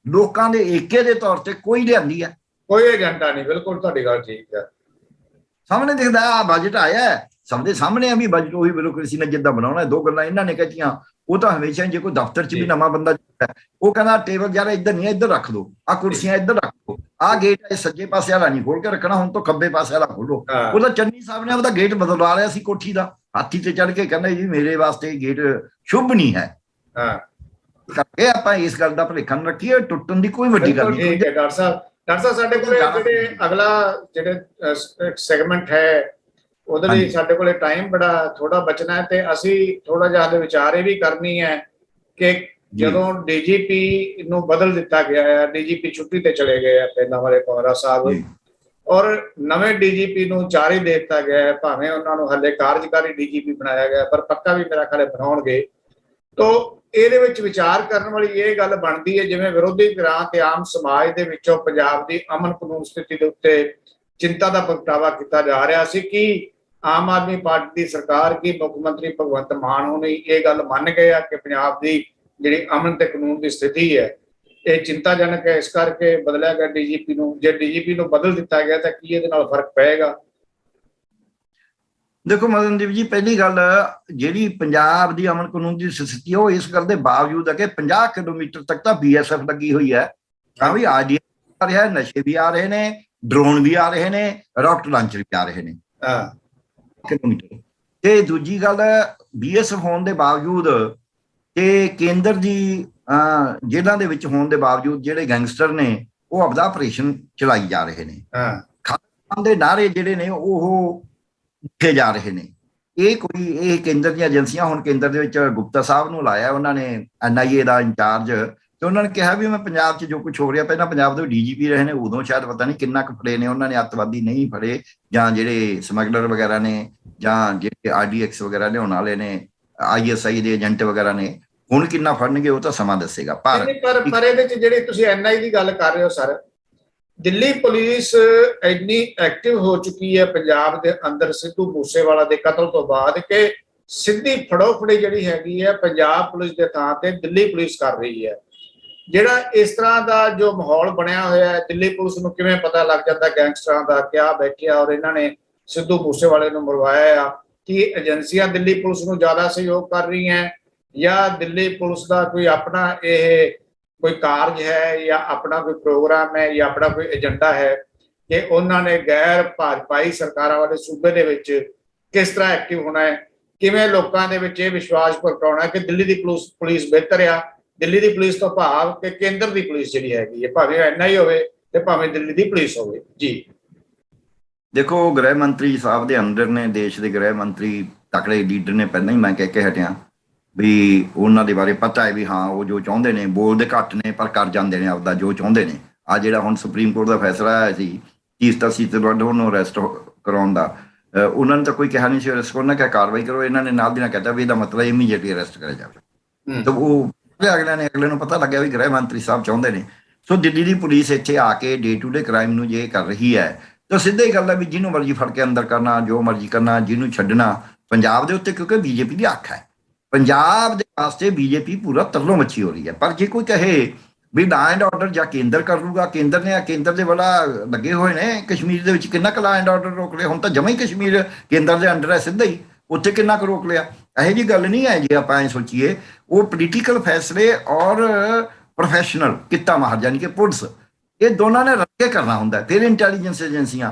ਲੋਕਾਂ ਦੇ ਏਕੇ ਦੇ ਤੌਰ ਤੇ ਕੋਈ ਲਿਆਂਦੀ ਹੈ? ਕੋਈ ਏਜੰਡਾ ਨਹੀਂ। ਬਿਲਕੁਲ ਤੁਹਾਡੀ ਗੱਲ ਠੀਕ ਹੈ। ਸਾਹਮਣੇ ਦਿਖਦਾ ਆ ਬਜਟ ਆਇਆ, ਸਭ ਦੇ ਸਾਹਮਣੇ ਆ ਵੀ ਬਜਟ ਉਹੀ ਬਿਊਰੋਕ੍ਰੇਸੀ ਨੇ ਜਿੱਦਾਂ ਬਣਾਉਣਾ। 2 ਗੱਲਾਂ ਇਹਨਾਂ ਨੇ ਕਹੀਆਂ। ਉਹ ਤਾਂ ਹਮੇਸ਼ਾ ਜੇ ਕੋਈ ਦਫ਼ਤਰ 'ਚ ਵੀ ਨਵਾਂ ਬੰਦਾ ਉਹ ਕਹਿੰਦਾ ਟੇਬਲ ਯਾਰ ਇੱਧਰ ਨਹੀਂ, ਇੱਧਰ ਰੱਖ ਦੋ, ਆਹ ਕੁਰਸੀਆਂ ਇੱਧਰ ਰੱਖ ਦੋ, ਆਹ ਗੇਟ ਸੱਜੇ ਪਾਸੇ ਵਾਲਾ ਨਹੀਂ ਖੋਲ ਕੇ ਰੱਖਣਾ, ਹੁਣ ਤੋਂ ਖੱਬੇ ਪਾਸੇ ਵਾਲਾ ਖੋਲੋ। ਉਹਦਾ ਚੰਨੀ ਸਾਹਿਬ ਨੇ ਉਹਦਾ ਗੇਟ ਬਦਲਵਾ ਲਿਆ ਸੀ ਕੋਠੀ ਦਾ, ਹਾਥੀ ਤੇ ਚੜ੍ਹ ਕੇ ਕਹਿੰਦਾ ਜੀ ਮੇਰੇ ਵਾਸਤੇ ਗੇਟ ਸ਼ੁਭ ਨਹੀਂ ਹੈ। ਕਰਕੇ ਆਪਾਂ ਇਸ ਗੱਲ ਦਾ ਭੁਲੇਖਾ ਨਾ ਰੱਖੀਏ, ਟੁੱਟਣ ਦੀ ਕੋਈ ਵੱਡੀ ਗੱਲ ਨਹੀਂ। ਡਾਕਟਰ ਸਾਹਿਬ ਸਾਡੇ ਕੋਲ ਜਿਹੜੇ ਅਗਲਾ ਜਿਹੜੇ ਸੈਗਮੈਂਟ ਹੈ ਉਹਦੇ ਲਈ ਸਾਡੇ ਕੋਲੇ ਟਾਈਮ ਬੜਾ ਥੋੜਾ ਬਚਣਾ ਹੈ, ਤੇ ਅਸੀਂ ਥੋੜਾ ਜਿਹਾ ਹਲੇ ਵਿਚਾਰ ਇਹ ਵੀ ਕਰਨੀ ਹੈ ਕਿ ਜਦੋਂ ਡੀਜੀਪੀ ਨੂੰ ਬਦਲ ਦਿੱਤਾ ਗਿਆ ਹੈ, ਡੀਜੀਪੀ ਛੁੱਟੀ ਤੇ ਚਲੇ ਗਏ ਆ ਪਹਿਲਾਂ ਵਾਲੇ ਪਵਾਰਾ ਸਾਹਿਬ, ਔਰ ਨਵੇਂ ਡੀਜੀਪੀ ਨੂੰ ਚਾਰੇ ਦੇ ਦਿੱਤਾ ਗਿਆ ਹੈ। ਭਾਵੇਂ ਉਹਨਾਂ ਨੂੰ ਹਲੇ ਕਾਰਜਕਾਰੀ ਡੀਜੀਪੀ ਬਣਾਇਆ ਗਿਆ, ਪਰ ਪੱਕਾ ਵੀ ਮੇਰਾ ਖਿਆਲ ਬਣਾਉਣਗੇ। ਤੋ ਇਹਦੇ ਵਿੱਚ ਵਿਚਾਰ ਕਰਨ ਵਾਲੀ ਇਹ ਗੱਲ ਬਣਦੀ ਹੈ, ਜਿਵੇਂ ਵਿਰੋਧੀ ਧਿਰਾਂ ਤੇ ਆਮ ਸਮਾਜ ਦੇ ਵਿੱਚੋਂ ਪੰਜਾਬ ਦੀ ਅਮਨ ਕਾਨੂੰਨ ਸਥਿਤੀ ਦੇ ਉੱਤੇ ਚਿੰਤਾ ਦਾ ਪ੍ਰਗਟਾਵਾ ਕੀਤਾ ਜਾ ਰਿਹਾ ਸੀ ਕਿ ਆਮ ਆਦਮੀ ਪਾਰਟੀ ਦੀ ਸਰਕਾਰ, ਕੀ ਮੁੱਖ ਮੰਤਰੀ ਭਗਵੰਤ ਮਾਨ ਹੋਣੀ ਇਹ ਗੱਲ ਮੰਨ ਗਏ ਆ ਕਿ ਪੰਜਾਬ ਦੀ ਜਿਹੜੀ ਅਮਨ ਤੇ ਕਾਨੂੰਨ ਦੀ ਸਥਿਤੀ ਹੈ ਇਹ ਚਿੰਤਾਜਨਕ ਹੈ, ਇਸ ਕਰਕੇ ਬਦਲਿਆ ਗਿਆ ਡੀਜੀਪੀ ਨੂੰ। ਜੇ ਡੀਜੀਪੀ ਨੂੰ ਬਦਲ ਦਿੱਤਾ ਗਿਆ ਤਾਂ ਕੀ ਇਹਦੇ ਨਾਲ ਫਰਕ ਪਏਗਾ? ਦੇਖੋ ਮਦਨਦੀਪ ਜੀ, ਪਹਿਲੀ ਗੱਲ ਜਿਹੜੀ ਪੰਜਾਬ ਦੀ ਅਮਨ ਕਾਨੂੰਨ ਦੀ ਸਥਿਤੀ ਉਹ ਇਸ ਗੱਲ ਦੇ ਬਾਵਜੂਦ ਹੈ ਕਿ 50 ਕਿਲੋਮੀਟਰ ਤੱਕ ਤਾਂ BSF ਲੱਗੀ ਹੋਈ ਹੈ, ਤਾਂ ਵੀ RDF ਆ ਰਿਹਾ, ਨਸ਼ੇ ਵੀ ਆ ਰਹੇ ਨੇ, ਡਰੋਨ ਵੀ ਆ ਰਹੇ ਨੇ, ਰਾਕਟ ਲਾਂਚਰ ਵੀ ਆ ਰਹੇ ਨੇ ਕਿਲੋਮੀਟਰ। ਤੇ ਦੂਜੀ ਗੱਲ BSF ਹੋਣ ਦੇ ਬਾਵਜੂਦ ਤੇ ਕੇਂਦਰ ਦੀ ਜੇਲ੍ਹਾਂ ਦੇ ਵਿੱਚ ਹੋਣ ਦੇ ਬਾਵਜੂਦ ਜਿਹੜੇ ਗੈਂਗਸਟਰ ਨੇ ਉਹ ਆਪਦਾ ਆਪਰੇਸ਼ਨ ਚਲਾਈ ਜਾ ਰਹੇ ਨੇ। ਖਾਲਿਸਤਾਨ ਦੇ ਨਾਅਰੇ ਜਿਹੜੇ ਨੇ ਉਹ ਲਿਖੇ ਜਾ ਰਹੇ ਨੇ। ਇਹ ਕੇਂਦਰ ਦੀਆਂ ਏਜੰਸੀਆਂ, ਹੁਣ ਕੇਂਦਰ ਦੇ ਵਿੱਚ ਗੁਪਤਾ ਸਾਹਿਬ ਨੂੰ ਲਾਇਆ ਉਹਨਾਂ ਨੇ, NIA ਦਾ ਇੰਚਾਰਜ, ਤੇ ਉਹਨਾਂ ਨੇ ਕਿਹਾ ਵੀ ਮੈਂ ਪੰਜਾਬ 'ਚ ਜੋ ਕੁਝ ਹੋ ਰਿਹਾ, ਪਹਿਲਾਂ ਪੰਜਾਬ ਦੇ DGP ਰਹੇ ਨੇ, ਉਦੋਂ ਸ਼ਾਇਦ ਪਤਾ ਨਹੀਂ ਕਿੰਨਾ ਕੁ ਫੜੇ ਨੇ ਉਹਨਾਂ ਨੇ, ਅੱਤਵਾਦੀ ਨਹੀਂ ਫੜੇ, ਜਾਂ ਜਿਹੜੇ ਸਮਗਲਰ ਵਗੈਰਾ ਨੇ, ਜਾਂ ਜਿਹੜੇ RDX ਵਗੈਰਾ ਲਿਆਉਣ ਵਾਲੇ ਨੇ, ISI ਦੇ ਏਜੰਟ ਵਗੈਰਾ ਨੇ, ਹੁਣ ਕਿੰਨਾ ਫੜਨਗੇ ਉਹ ਤਾਂ ਸਮਾਂ ਦੱਸੇਗਾ। ਪਰ ਇਹਦੇ 'ਚ ਜਿਹੜੀ ਤੁਸੀਂ NI ਦੀ ਗੱਲ ਕਰ ਰਹੇ ਹੋ ਸਰ, ਦਿੱਲੀ ਪੁਲਿਸ ਇੰਨੀ ਐਕਟਿਵ ਹੋ ਚੁੱਕੀ ਹੈ ਪੰਜਾਬ ਦੇ ਅੰਦਰ ਸਿੱਧੂ ਮੂਸੇਵਾਲਾ ਦੇ ਕਤਲ ਤੋਂ ਬਾਅਦ ਕਿ ਸਿੱਧੀ ਫੜੋ-ਫੜੀ ਜਿਹੜੀ ਹੈਗੀ ਹੈ ਪੰਜਾਬ ਪੁਲਿਸ ਦੇ ਥਾਂ ਤੇ ਦਿੱਲੀ ਪੁਲਿਸ ਕਰ ਰਹੀ ਹੈ। ਜਿਹੜਾ ਇਸ ਤਰ੍ਹਾਂ ਦਾ ਜੋ ਮਾਹੌਲ ਬਣਿਆ ਹੋਇਆ ਹੈ, ਦਿੱਲੀ ਪੁਲਿਸ ਨੂੰ ਕਿਵੇਂ ਪਤਾ ਲੱਗ ਜਾਂਦਾ ਗੈਂਗਸਟਰਾਂ ਦਾ ਕਿਆ ਬੈਠਿਆ ਔਰ ਇਹਨਾਂ ਨੇ ਸਿੱਧੂ ਮੂਸੇਵਾਲੇ ਨੂੰ ਮਰਵਾਇਆ ਆ? ਕੀ ਏਜੰਸੀਆਂ ਦਿੱਲੀ ਪੁਲਿਸ ਨੂੰ ਜ਼ਿਆਦਾ ਸਹਿਯੋਗ ਕਰ ਰਹੀਆਂ ਜਾਂ ਦਿੱਲੀ ਪੁਲਿਸ ਦਾ ਕੋਈ ਆਪਣਾ ਇਹ ਕੋਈ ਕਾਰਜ ਹੈ ਜਾਂ ਆਪਣਾ ਕੋਈ ਪ੍ਰੋਗਰਾਮ ਹੈ ਜਾਂ ਆਪਣਾ ਕੋਈ ਏਜੰਡਾ ਹੈ ਕਿ ਉਹਨਾਂ ਨੇ ਗੈਰ ਭਾਜਪਾਈ ਸਰਕਾਰਾਂ ਵਾਲੇ ਸੂਬੇ ਦੇ ਵਿੱਚ ਕਿਸ ਤਰ੍ਹਾਂ ਐਕਟਿਵ ਹੋਣਾ ਹੈ? ਕਿਵੇਂ ਲੋਕਾਂ ਦੇ ਵਿੱਚ ਇਹ ਵਿਸ਼ਵਾਸ ਪ੍ਰਗਟਾਉਣਾ ਕਿ ਦਿੱਲੀ ਦੀ ਪੁਲਿਸ ਬਿਹਤਰ ਆ? ਦਿੱਲੀ ਦੀ ਪੁਲਿਸ ਤੋਂ ਭਾਵ ਕਿ ਕੇਂਦਰ ਦੀ ਪੁਲਿਸ ਜਿਹੜੀ ਹੈਗੀ ਹੈ, ਭਾਵੇਂ NI ਹੋਵੇ ਤੇ ਭਾਵੇਂ ਦਿੱਲੀ ਦੀ ਪੁਲਿਸ ਹੋਵੇ। ਜੀ ਦੇਖੋ, ਗ੍ਰਹਿ ਮੰਤਰੀ ਸਾਹਿਬ ਦੇ ਅੰਦਰ ਨੇ, ਦੇਸ਼ ਦੇ ਗ੍ਰਹਿ ਮੰਤਰੀ ਤਕੜੇ ਲੀਡਰ ਨੇ। ਪਹਿਲਾਂ ਹੀ ਮੈਂ ਕਹਿ ਕੇ ਹਟਿਆ ਵੀ ਉਹਨਾਂ ਦੇ ਬਾਰੇ ਪਤਾ ਹੈ ਵੀ ਹਾਂ, ਉਹ ਜੋ ਚਾਹੁੰਦੇ ਨੇ, ਬੋਲਦੇ ਘੱਟ ਨੇ ਪਰ ਕਰ ਜਾਂਦੇ ਨੇ ਆਪਦਾ ਜੋ ਚਾਹੁੰਦੇ ਨੇ। ਆ ਜਿਹੜਾ ਹੁਣ ਸੁਪਰੀਮ ਕੋਰਟ ਦਾ ਫੈਸਲਾ ਆਇਆ ਸੀ ਚੀਫ ਤਸੀਲਦਾਰ ਨੂੰ ਅਰੈਸਟ ਕਰਾਉਣ ਦਾ, ਉਹਨਾਂ ਨੇ ਤਾਂ ਕੋਈ ਕਿਹਾ ਨਹੀਂ ਸੀ ਅਰੈਸਟ ਕਰਨਾ, ਕਿਹਾ ਕਾਰਵਾਈ ਕਰੋ। ਇਹਨਾਂ ਨੇ ਨਾਲ ਦੀ ਨਾਲ ਕਹਿਤਾ ਵੀ ਇਹਦਾ ਮਤਲਬ ਇਮੀਡੀਏਟਲੀ ਅਰੈਸਟ ਕਰਿਆ ਜਾਵੇ। ਤਾਂ ਉਹ ਅਗਲੇ ਨੂੰ ਪਤਾ ਲੱਗਿਆ ਵੀ ਗ੍ਰਹਿ ਮੰਤਰੀ ਸਾਹਿਬ ਚਾਹੁੰਦੇ ਨੇ। ਸੋ ਦਿੱਲੀ ਦੀ ਪੁਲਿਸ ਇੱਥੇ ਆ ਕੇ ਡੇ ਟੂ ਡੇ ਕ੍ਰਾਈਮ ਨੂੰ ਜੇ ਕਰ ਰਹੀ ਹੈ ਤਾਂ ਸਿੱਧਾ ਹੀ ਗੱਲ ਹੈ ਵੀ ਜਿਹਨੂੰ ਮਰਜ਼ੀ ਫੜ ਕੇ ਅੰਦਰ ਕਰਨਾ, ਜੋ ਮਰਜ਼ੀ ਕਰਨਾ, ਜਿਹਨੂੰ ਛੱਡਣਾ ਪੰਜਾਬ ਦੇ ਉੱਤੇ, ਕਿਉਂਕਿ ਬੀਜੇਪੀ ਦੀ ਅੱਖ ਹੈ। ਪੰਜਾਬ ਦੇ ਵਾਸਤੇ ਬੀਜੇਪੀ ਪੂਰਾ ਤਰਲੋ ਮੱਛੀ ਹੋ ਰਹੀ ਹੈ। ਪਰ ਜੇ ਕੋਈ ਕਹੇ ਵੀ ਲਾ ਐਂਡ ਆਰਡਰ ਜਾਂ ਕੇਂਦਰ ਕਰ ਲੂਗਾ, ਕੇਂਦਰ ਦੇ ਬੜਾ ਲੱਗੇ ਹੋਏ ਨੇ ਕਸ਼ਮੀਰ ਦੇ ਵਿੱਚ, ਕਿੰਨਾ ਕੁ ਲਾ ਐਂਡ ਆਰਡਰ ਰੋਕ ਲਿਆ? ਹੁਣ ਤਾਂ ਜਮਾ ਹੀ ਕਸ਼ਮੀਰ ਕੇਂਦਰ ਦੇ ਅੰਡਰ ਹੈ ਸਿੱਧਾ ਹੀ, ਉੱਥੇ ਕਿੰਨਾ ਕੁ ਰੋਕ ਲਿਆ? ਇਹੋ ਜਿਹੀ ਗੱਲ ਨਹੀਂ ਹੈ। ਜੇ ਆਪਾਂ ਐਂ ਸੋਚੀਏ, ਉਹ ਪੋਲੀਟੀਕਲ ਫੈਸਲੇ ਔਰ ਪ੍ਰੋਫੈਸ਼ਨਲ ਕਿੱਤਾ ਮਾਹਰ ਯਾਨੀ ਕਿ ਪੁਲਿਸ, ਇਹ ਦੋਨਾਂ ਨੇ ਰਲ ਕੇ ਕਰਨਾ ਹੁੰਦਾ। ਫਿਰ ਇੰਟੈਲੀਜੈਂਸ ਏਜੰਸੀਆਂ,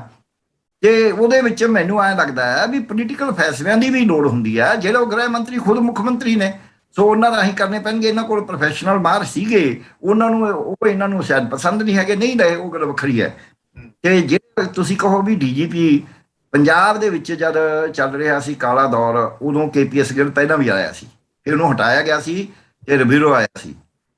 ਤੇ ਉਹਦੇ ਵਿੱਚ ਮੈਨੂੰ ਐਂ ਲੱਗਦਾ ਹੈ ਵੀ ਪੋਲੀਟੀਕਲ ਫੈਸਲਿਆਂ ਦੀ ਵੀ ਲੋੜ ਹੁੰਦੀ ਹੈ। ਜਿਹੜੇ ਉਹ ਗ੍ਰਹਿ ਮੰਤਰੀ ਖੁਦ ਮੁੱਖ ਮੰਤਰੀ ਨੇ, ਸੋ ਉਹਨਾਂ ਰਾਹੀਂ ਕਰਨੇ ਪੈਣਗੇ। ਇਹਨਾਂ ਕੋਲ ਪ੍ਰੋਫੈਸ਼ਨਲ ਮਾਹਰ ਸੀਗੇ, ਉਹਨਾਂ ਨੂੰ ਉਹ ਇਹਨਾਂ ਨੂੰ ਸ਼ਾਇਦ ਪਸੰਦ ਨਹੀਂ ਹੈਗੇ, ਨਹੀਂ ਰਹੇ, ਉਹ ਗੱਲ ਵੱਖਰੀ ਹੈ। ਤੇ ਜੇ ਤੁਸੀਂ ਕਹੋ ਵੀ ਡੀਜੀਪੀ ਪੰਜਾਬ ਦੇ ਵਿੱਚ ਜਦ ਚੱਲ ਰਿਹਾ ਸੀ ਕਾਲਾ ਦੌਰ, ਉਦੋਂ KPS ਗਿੱਲ ਪਹਿਲਾਂ ਵੀ ਆਇਆ ਸੀ, ਫਿਰ ਉਹਨੂੰ ਹਟਾਇਆ ਗਿਆ ਸੀ ਤੇ ਰਬੀਰੋ ਆਇਆ ਸੀ।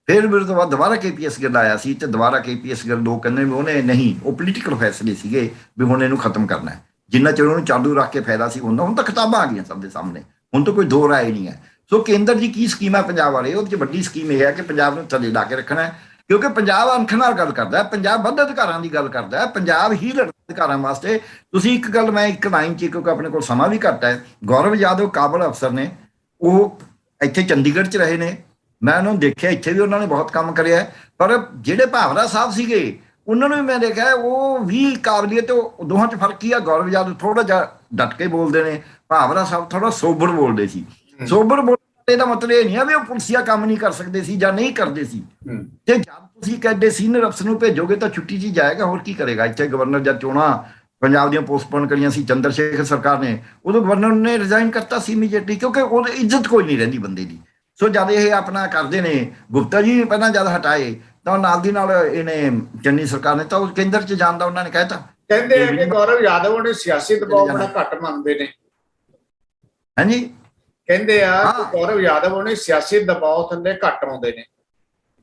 ਫਿਰ ਰਬੀਰੋ ਤੋਂ ਬਾਅਦ ਦੁਬਾਰਾ KPS ਗਿੱਲ ਆਇਆ ਸੀ ਤੇ ਦੁਬਾਰਾ KPS ਗਿੱਲ ਲੋਕ ਕਹਿੰਦੇ ਵੀ ਉਹਨੇ ਨਹੀਂ, ਉਹ ਪੋਲੀਟੀਕਲ ਫੈਸਲੇ ਸੀਗੇ ਵੀ ਹੁਣ ਇਹਨੂੰ ਖਤਮ ਕਰਨਾ ਹੈ। ਜਿੰਨਾ ਚਿਰ ਉਹਨੂੰ ਚਾਲੂ ਰੱਖ ਕੇ ਫਾਇਦਾ ਸੀ ਹੁੰਦਾ। ਹੁਣ ਤਾਂ ਕਿਤਾਬਾਂ ਆ ਗਈਆਂ ਸਭ ਦੇ ਸਾਹਮਣੇ, ਹੁਣ ਤਾਂ ਕੋਈ ਦੋ ਰਾਏ ਨਹੀਂ ਹੈ। ਸੋ ਕੇਂਦਰ ਦੀ ਕੀ ਸਕੀਮ ਹੈ ਪੰਜਾਬ ਵਾਲੇ, ਉਹਦੇ 'ਚ ਵੱਡੀ ਸਕੀਮ ਇਹ ਹੈ ਕਿ ਪੰਜਾਬ ਨੂੰ ਥੱਲੇ ਲਾ ਕੇ ਰੱਖਣਾ ਹੈ, ਕਿਉਂਕਿ ਪੰਜਾਬ ਅੰਖ ਨਾਲ ਗੱਲ ਕਰਦਾ ਹੈ, ਪੰਜਾਬ ਵੱਧ ਅਧਿਕਾਰਾਂ ਦੀ ਗੱਲ ਕਰਦਾ ਹੈ, ਪੰਜਾਬ ਹੀ ਲੜਦਾ ਅਧਿਕਾਰਾਂ ਵਾਸਤੇ। ਤੁਸੀਂ ਇੱਕ ਗੱਲ, ਮੈਂ ਇੱਕ ਲਾਈਨ 'ਚ, ਕਿਉਂਕਿ ਆਪਣੇ ਕੋਲ ਸਮਾਂ ਵੀ ਘੱਟ ਹੈ, ਗੌਰਵ ਯਾਦਵ ਕਾਬਲ ਅਫਸਰ ਨੇ, ਉਹ ਇੱਥੇ ਚੰਡੀਗੜ੍ਹ 'ਚ ਰਹੇ ਨੇ, ਮੈਂ ਉਹਨਾਂ ਨੂੰ ਦੇਖਿਆ, ਇੱਥੇ ਵੀ ਉਹਨਾਂ ਨੇ ਬਹੁਤ ਕੰਮ ਕਰਿਆ। ਪਰ ਜਿਹੜੇ ਭਾਵਰਾ ਸਾਹਿਬ ਸੀਗੇ, ਉਹਨਾਂ ਨੂੰ ਵੀ ਮੈਂ ਦੇਖਿਆ, ਉਹ ਵੀ ਕਾਬਲੀਅਤ, ਦੋਹਾਂ 'ਚ ਫਰਕ ਹੀ ਆ। ਗੌਰਵ ਯਾਦਵ ਥੋੜਾ ਜਿਹਾ ਡਟ ਕੇ ਬੋਲਦੇ ਨੇ, ਭਾਵਰਾ ਸਾਹਿਬ ਥੋੜਾ ਸੋਬਰ ਬੋਲਦੇ ਸੀ। ਸੋਬਰ ਬੋਲਣ ਦਾ ਮਤਲਬ ਇਹ ਨਹੀਂ ਆ ਵੀ ਉਹ ਪੁਲਸੀਆ ਕੰਮ ਨਹੀਂ ਕਰ ਸਕਦੇ ਸੀ ਜਾਂ ਨਹੀਂ ਕਰਦੇ ਸੀ। ਤੇ ਜਦ ਤੁਸੀਂ ਇੱਕ ਐਡੇ ਸੀਨੀਅਰ ਅਫਸਰ ਨੂੰ ਭੇਜੋਗੇ ਤਾਂ ਛੁੱਟੀ 'ਚ ਜਾਏਗਾ, ਹੋਰ ਕੀ ਕਰੇਗਾ? ਇੱਥੇ ਗਵਰਨਰ ਜਦ ਚੋਣਾਂ ਪੰਜਾਬ ਦੀਆਂ ਪੋਸਟਪੋਨ ਕਰੀਆਂ ਸੀ ਚੰਦਰ ਸ਼ੇਖਰ ਸਰਕਾਰ ਨੇ, ਉਦੋਂ ਗਵਰਨਰ ਨੇ ਰਿਜ਼ਾਈਨ ਕਰਤਾ ਸੀ ਇਮੀਡੀਏਟਲੀ, ਕਿਉਂਕਿ ਉਹਦੀ ਇੱਜ਼ਤ ਕੋਈ ਨਹੀਂ ਰਹਿੰਦੀ ਬੰਦੇ ਦੀ। ਸੋ ਜਦ ਇਹ ਆਪਣਾ ਕਰਦੇ ਨੇ, ਗੁਪਤਾ ਜੀ ਪਹਿਲਾਂ ਜਦ ਹਟਾਏ ਤਾਂ ਨਾਲ ਦੀ ਨਾਲ ਇਹਨੇ ਚੰਨੀ ਸਰਕਾਰ ਨੇ ਤਾਂ ਉਹ ਕੇਂਦਰ 'ਚ ਜਾਣ ਦਾ ਉਹਨਾਂ ਨੇ ਕਹਿਤਾ। ਕਹਿੰਦੇ ਆ ਕਿ ਗੌਰਵ ਯਾਦਵ ਨੇ ਸਿਆਸੀ ਦਬਾਅ ਬੜਾ ਘੱਟ ਮੰਨਦੇ ਨੇ। ਹਾਂਜੀ, ਕਹਿੰਦੇ ਆ ਕਿ ਗੌਰਵ ਯਾਦਵ ਨੇ ਸਿਆਸੀ ਦਬਾਅ ਥੱਲੇ ਘੱਟ ਆਉਂਦੇ ਨੇ।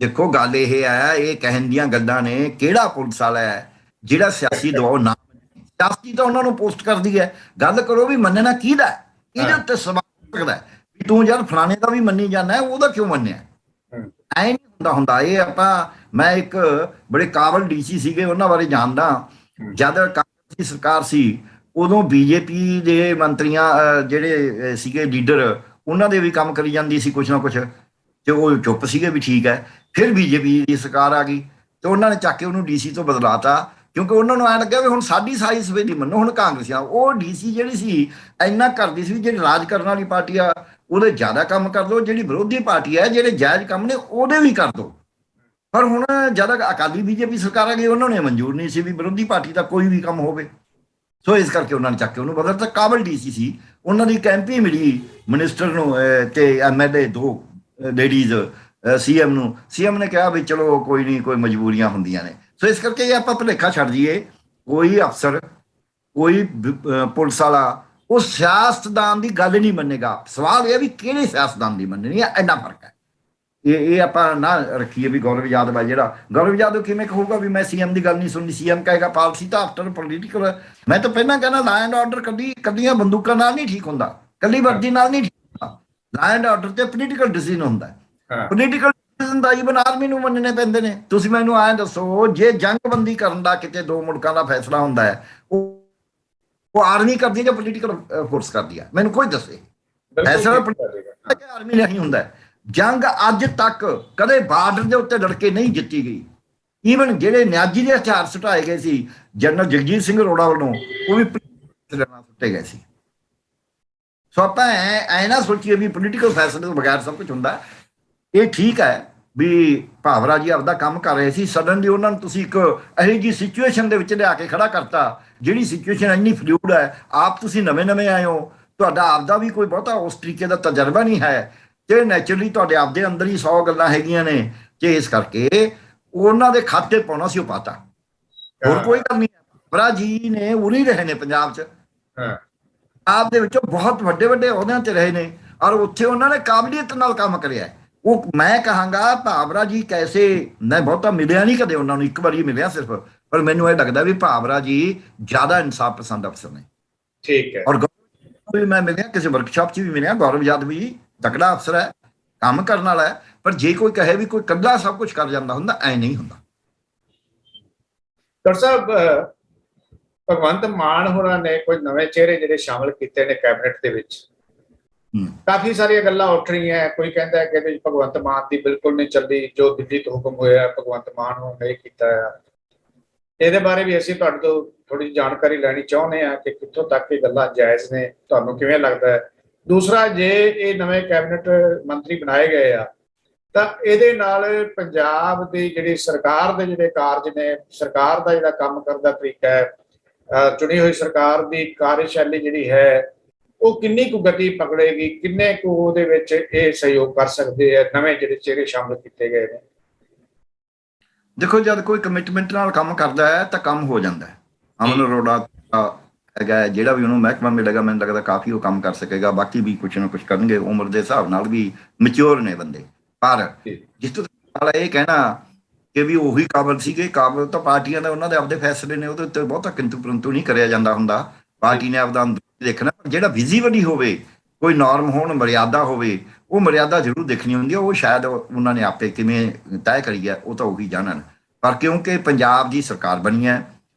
ਦੇਖੋ, ਗੱਲ ਇਹ ਹੈ, ਇਹ ਕਹਿਣ ਦੀਆਂ ਗੱਲਾਂ ਨੇ। ਕਿਹੜਾ ਪੁਲਿਸ ਵਾਲਾ ਹੈ ਜਿਹੜਾ ਸਿਆਸੀ ਦਬਾਅ ਨਾ, ਸਿਆਸੀ ਤਾਂ ਉਹਨਾਂ ਨੂੰ ਪੋਸਟ ਕਰਦੀ ਹੈ। ਗੱਲ ਕਰੋ ਵੀ ਮੰਨਣਾ ਕਿਹਦਾ, ਇਹਦੇ ਉੱਤੇ ਸਵਾਲ ਸਕਦਾ ਵੀ ਤੂੰ ਯਾਰ ਫਲਾਣੇ ਦਾ ਵੀ ਮੰਨੀ ਜਾਂਦਾ, ਉਹਦਾ ਕਿਉਂ ਮੰਨਿਆ? ਐ ਨਹੀਂ ਹੁੰਦਾ। ਇਹ ਆਪਾਂ, ਮੈਂ ਇੱਕ ਬੜੇ ਕਾਬਲ DC ਸੀਗੇ, ਉਹਨਾਂ ਬਾਰੇ ਜਾਣਦਾ। ਜਦ ਕਾਂਗਰਸ ਦੀ ਸਰਕਾਰ ਸੀ, ਉਦੋਂ BJP ਦੇ ਮੰਤਰੀਆਂ ਜਿਹੜੇ ਸੀਗੇ ਲੀਡਰ, ਉਹਨਾਂ ਦੇ ਵੀ ਕੰਮ ਕਰੀ ਜਾਂਦੀ ਸੀ ਕੁਛ ਨਾ ਕੁਛ, ਤੇ ਉਹ ਚੁੱਪ ਸੀਗੇ ਵੀ ਠੀਕ ਹੈ। ਫਿਰ BJP ਦੀ ਸਰਕਾਰ ਆ ਗਈ ਤੇ ਉਹਨਾਂ ਨੇ ਚੱਕ ਕੇ ਉਹਨੂੰ DC ਤੋਂ ਬਦਲਾਤਾ, ਕਿਉਂਕਿ ਉਹਨਾਂ ਨੂੰ ਐਂ ਲੱਗਿਆ ਵੀ ਹੁਣ ਸਾਡੀ ਸਾਰੀ ਸਵੇਦੀ ਮੰਨੋ। ਹੁਣ ਕਾਂਗਰਸੀਆਂ, ਉਹ DC ਜਿਹੜੀ ਸੀ ਇੰਨਾ ਕਰਦੀ ਸੀ, ਜਿਹੜੀ ਰਾਜ ਕਰਨ ਵਾਲੀ ਪਾਰਟੀ ਆ ਉਹਦੇ ਜ਼ਿਆਦਾ ਕੰਮ ਕਰ ਦੋ, ਜਿਹੜੀ ਵਿਰੋਧੀ ਪਾਰਟੀ ਹੈ ਜਿਹੜੇ ਜਾਇਜ਼ ਕੰਮ ਨੇ ਉਹਦੇ ਵੀ ਕਰ ਦੋ। ਪਰ ਹੁਣ ਜਦ ਅਕਾਲੀ BJP ਸਰਕਾਰ ਆ ਗਈ, ਉਹਨਾਂ ਨੇ ਮਨਜ਼ੂਰ ਨਹੀਂ ਸੀ ਵੀ ਵਿਰੋਧੀ ਪਾਰਟੀ ਦਾ ਕੋਈ ਵੀ ਕੰਮ ਹੋਵੇ। ਸੋ ਇਸ ਕਰਕੇ ਉਹਨਾਂ ਨੇ ਚੱਕ ਕੇ ਉਹਨੂੰ ਬਦਲਤਾ। ਕਾਬਲ DC ਸੀ, ਉਹਨਾਂ ਦੀ MP ਮਿਲੀ ਮਿਨਿਸਟਰ ਨੂੰ ਤੇ MLA ਦੋ ਲੇਡੀਜ਼ CM ਨੂੰ। CM ਨੇ ਕਿਹਾ ਵੀ ਚਲੋ ਕੋਈ ਨਹੀਂ, ਕੋਈ ਮਜਬੂਰੀਆਂ ਹੁੰਦੀਆਂ ਨੇ। ਸੋ ਇਸ ਕਰਕੇ ਇਹ ਆਪਾਂ ਭੁਲੇਖਾ ਛੱਡ ਦਈਏ, ਕੋਈ ਅਫਸਰ, ਕੋਈ ਪੁਲਿਸ ਵਾਲਾ ਉਹ ਸਿਆਸਤਦਾਨ ਦੀ ਗੱਲ ਨਹੀਂ ਮੰਨੇਗਾ। ਸਵਾਲ ਇਹ ਵੀ ਕਿਹੜੇ ਸਿਆਸਤਦਾਨ ਦੀ ਮੰਨਣੀ ਹੈ, ਇੰਨਾ ਫਰਕ ਹੈ। ਇਹ ਆਪਾਂ ਨਾ ਰੱਖੀਏ ਵੀ ਗੌਰਵ ਯਾਦਵ ਹੈ ਜਿਹੜਾ, ਗੌਰਵ ਯਾਦਵ ਕਿਵੇਂ ਕਹੂਗਾ ਵੀ ਮੈਂ CM ਦੀ ਗੱਲ ਨਹੀਂ ਸੁਣਨੀ? CM ਕਹੇਗਾ ਪਾਲਿਸੀ ਤਾਂ ਆਫਟਰ ਪੋਲੀਟੀਕਲ। ਮੈਂ ਤਾਂ ਪਹਿਲਾਂ ਕਹਿੰਦਾ ਲਾ ਐਂਡ ਆਰਡਰ ਕੱਲੀਆਂ ਬੰਦੂਕਾਂ ਨਾਲ ਨਹੀਂ ਠੀਕ ਹੁੰਦਾ, ਕੱਲੀ ਵਰਦੀ ਨਾਲ ਨਹੀਂ ਠੀਕ ਹੁੰਦਾ। ਲਾ ਐਂਡ ਆਰਡਰ ਤੇ ਪੋਲੀਟੀਕਲ ਡਿਸੀਜਨ ਹੁੰਦਾ ਹੈ। ਪੋਲੀਟੀਕਲ ਡਿਸੀਜਨ ਦਾ ਈਵਨ ਆਰਮੀ ਨੂੰ ਮੰਨਣੇ ਪੈਂਦੇ ਨੇ। ਤੁਸੀਂ ਮੈਨੂੰ ਐਂ ਦੱਸੋ, ਜੇ ਜੰਗਬੰਦੀ ਕਰਨ ਦਾ ਕਿਤੇ ਦੋ ਮੁਲਕਾਂ ਦਾ ਫੈਸਲਾ ਹੁੰਦਾ ਹੈ, ਉਹ ਆਰਮੀ ਕਰਦੀ ਹੈ ਜਾਂ ਪੋਲੀਟੀਕਲ ਫੋਰਸ ਕਰਦੀ ਹੈ? ਮੈਨੂੰ ਕੋਈ ਦੱਸੇ। ਐਸਾ ਆਰਮੀ ਨਹੀਂ ਹੁੰਦਾ। ਜੰਗ ਅੱਜ ਤੱਕ ਕਦੇ ਬਾਰਡਰ ਦੇ ਉੱਤੇ ਲੜ ਕੇ ਨਹੀਂ ਜਿੱਤੀ ਗਈ। ਈਵਨ ਜਿਹੜੇ ਨਿਆਜੀ ਦੇ ਹਥਿਆਰ ਸੁਟਾਏ ਗਏ ਸੀ ਜਨਰਲ ਜਗਜੀਤ ਸਿੰਘ ਅਰੋੜਾ ਵੱਲੋਂ, ਉਹ ਵੀ ਸੁੱਟੇ ਗਏ ਸੀ। ਸੋ ਆਪਾਂ ਐ ਨਾ ਸੋਚੀਏ ਵੀ ਪੋਲੀਟੀਕਲ ਫੈਸਲੇ ਤੋਂ ਬਗੈਰ ਸਭ ਕੁਝ ਹੁੰਦਾ। ਇਹ ਠੀਕ ਹੈ ਵੀ ਭਾਵਰਾ ਜੀ ਆਪਦਾ ਕੰਮ ਕਰ ਰਹੇ ਸੀ, ਸਡਨਲੀ ਉਹਨਾਂ ਨੂੰ ਤੁਸੀਂ ਇੱਕ ਇਹੋ ਜਿਹੀ ਸਿਚੁਏਸ਼ਨ ਦੇ ਵਿੱਚ ਲਿਆ ਕੇ ਖੜਾ ਕਰਤਾ, ਜਿਹੜੀ ਸਿਚੁਏਸ਼ਨ ਇੰਨੀ ਫਲੂਇਡ ਹੈ। ਆਪ ਤੁਸੀਂ ਨਵੇਂ ਆਏ ਹੋ, ਤੁਹਾਡਾ ਆਪਦਾ ਵੀ ਕੋਈ ਬਹੁਤਾ ਉਸ ਤਰੀਕੇ ਦਾ ਤਜਰਬਾ ਨਹੀਂ ਹੈ, ਤੇ ਨੈਚੁਰਲੀ ਤੁਹਾਡੇ ਆਪਦੇ ਅੰਦਰ ਹੀ 100 ਗੱਲਾਂ ਹੈਗੀਆਂ ਨੇ, ਤੇ ਇਸ ਕਰਕੇ ਉਹਨਾਂ ਦੇ ਖਾਤੇ ਪਾਉਣਾ ਸੀ, ਉਹ ਪਾਤਾ। ਹੋਰ ਕੋਈ ਗੱਲ ਨਹੀਂ। ਭਾਵਰਾ ਜੀ ਨੇ ਉਰੀ ਰਹੇ ਨੇ ਪੰਜਾਬ 'ਚ, ਹਾਂ ਆਪ ਦੇ ਵਿੱਚੋਂ ਬਹੁਤ ਵੱਡੇ ਵੱਡੇ ਅਹੁਦਿਆਂ ਤੇ ਰਹੇ ਨੇ, ਔਰ ਉੱਥੇ ਉਹਨਾਂ ਨੇ ਕਾਬਲੀਅਤ ਨਾਲ ਕੰਮ ਕਰਿਆ। ਉਹ ਮੈਂ ਕਹਾਂਗਾ ਭਾਵਰਾ ਜੀ ਕੈਸੇ, ਮੈਂ ਬਹੁਤਾ ਮਿਲਿਆ ਨਹੀਂ ਕਦੇ ਉਹਨਾਂ ਨੂੰ, ਇੱਕ ਵਾਰੀ ਮਿਲਿਆ ਸਿਰਫ, ਪਰ ਮੈਨੂੰ ਇਹ ਲੱਗਦਾ ਵੀ ਭਾਵਰਾ ਜੀ ਜ਼ਿਆਦਾ ਇਨਸਾਫ ਪਸੰਦ ਅਫਸਰ ਨੇ। ਠੀਕ ਹੈ। ਔਰ ਵੀ ਮੈਂ ਮਿਲਿਆ, ਕਿਸੇ ਵਰਕਸ਼ਾਪ 'ਚ ਵੀ ਮਿਲਿਆ, ਗੌਰਵ ਯਾਦਵ ਜੀ ਤਕੜਾ ਅਫਸਰ ਹੈ, ਕੰਮ ਕਰਨ ਵਾਲਾ ਹੈ, ਪਰ ਜੇ ਕੋਈ ਕਹੇ ਵੀ ਕੋਈ ਇਕੱਲਾ ਸਭ ਕੁਝ ਕਰ ਜਾਂਦਾ ਹੁੰਦਾ, ਐ ਨਹੀਂ ਹੁੰਦਾ। ਡਾਕਟਰ ਸਾਹਿਬ, ਭਗਵੰਤ ਮਾਨ ਹੋਰਾਂ ਨੇ ਕੁਝ ਨਵੇਂ ਚਿਹਰੇ ਜਿਹੜੇ ਸ਼ਾਮਲ ਕੀਤੇ ਨੇ ਕੈਬਨਿਟ ਦੇ ਵਿੱਚ, ਕਾਫੀ ਸਾਰੀਆਂ ਗੱਲਾਂ ਉੱਠ ਰਹੀਆਂ। ਕੋਈ ਕਹਿੰਦਾ ਹੈ ਕਿ ਭਗਵੰਤ ਮਾਨ ਦੀ ਬਿਲਕੁਲ ਨਹੀਂ ਚੱਲੀ, ਜੋ ਦਿੱਲੀ ਤੋਂ ਹੁਕਮ ਹੋਇਆ ਭਗਵੰਤ ਮਾਨ ਹੋਰਾਂ ਨੇ ਕੀਤਾ ਹੈ। ਇਹਦੇ ਬਾਰੇ ਵੀ ਅਸੀਂ ਤੁਹਾਡੇ ਤੋਂ ਥੋੜੀ ਜਾਣਕਾਰੀ ਲੈਣੀ ਚਾਹੁੰਦੇ ਹਾਂ ਕਿ ਕਿੱਥੋਂ ਤੱਕ ਇਹ ਗੱਲਾਂ ਜਾਇਜ਼ ਨੇ, ਤੁਹਾਨੂੰ ਕਿਵੇਂ ਲੱਗਦਾ ਹੈ। ਦੂਸਰਾ, ਜੇ ਇਹ ਨਵੇਂ ਕੈਬਨਿਟ ਮੰਤਰੀ ਬਣਾਏ ਗਏ ਆ ਤਾਂ ਇਹਦੇ ਨਾਲ ਪੰਜਾਬ ਦੀ ਜਿਹੜੀ ਸਰਕਾਰ ਦੇ ਜਿਹੜੇ ਕਾਰਜ ਨੇ, ਸਰਕਾਰ ਦਾ ਜਿਹੜਾ ਕੰਮ ਕਰਨ ਦਾ ਤਰੀਕਾ ਹੈ, ਚੁਣੀ ਹੋਈ ਸਰਕਾਰ ਦੀ ਕਾਰਜਸ਼ੈਲੀ ਜਿਹੜੀ ਹੈ, ਉਹ ਕਿੰਨੀ ਕੁ ਗਤੀ ਪਕੜੇਗੀ, ਕਿੰਨੇ ਕੁ ਉਹਦੇ ਵਿੱਚ ਇਹ ਸਹਿਯੋਗ ਕਰ ਸਕਦੇ ਆ ਨਵੇਂ ਜਿਹੜੇ ਚਿਹਰੇ ਸ਼ਾਮਲ ਕੀਤੇ ਗਏ ਨੇ। ਦੇਖੋ, ਜਦ ਕੋਈ ਕਮਿਟਮੈਂਟ ਨਾਲ ਕੰਮ ਕਰਦਾ ਹੈ ਤਾਂ ਕੰਮ ਹੋ ਜਾਂਦਾ ਹੈ। ਅਮਨ ਅਰੋੜਾ ਹੈਗਾ, ਜਿਹੜਾ ਵੀ ਉਹਨੂੰ ਮਹਿਕਮਾ ਮਿਲੇਗਾ, ਮੈਨੂੰ ਲੱਗਦਾ ਕਾਫੀ ਉਹ ਕੰਮ ਕਰ ਸਕੇਗਾ। ਬਾਕੀ ਵੀ ਕੁਛ ਨਾ ਕੁਛ ਕਰਨਗੇ, ਉਮਰ ਦੇ ਹਿਸਾਬ ਨਾਲ ਵੀ ਮੈਚੁਰ ਨੇ ਬੰਦੇ। ਪਰ ਜਿਸ ਤੋਂ ਇਹ ਕਹਿਣਾ ਕਿ ਵੀ ਉਹੀ ਕਾਬਲ ਸੀਗੇ, ਕਾਬਲ ਤਾਂ ਪਾਰਟੀਆਂ ਦਾ, ਉਹਨਾਂ ਦੇ ਆਪਦੇ ਫੈਸਲੇ ਨੇ, ਉਹਦੇ ਉੱਤੇ ਬਹੁਤਾ ਕਿੰਤੂ ਪਰੰਤੂ ਨਹੀਂ ਕਰਿਆ ਜਾਂਦਾ ਹੁੰਦਾ। ਪਾਰਟੀ ਨੇ ਆਪਦਾ ਦੇਖਣਾ, ਜਿਹੜਾ ਵਿਜ਼ੀਬਲ ਹੋਵੇ, ਕੋਈ ਨਾਰਮ ਹੋਣ, ਮਰਿਆਦਾ ਹੋਵੇ, ਉਹ ਮਰਿਆਦਾ ਜ਼ਰੂਰ ਦੇਖਣੀ ਹੁੰਦੀ ਹੈ। ਉਹ ਸ਼ਾਇਦ ਉਹਨਾਂ ਨੇ ਆਪੇ ਕਿਵੇਂ ਤੈਅ ਕਰੀ ਹੈ, ਉਹ ਤਾਂ ਉਹੀ ਜਾਣਨ। ਪਰ ਕਿਉਂਕਿ ਪੰਜਾਬ ਦੀ ਸਰਕਾਰ ਬਣੀ ਹੈ,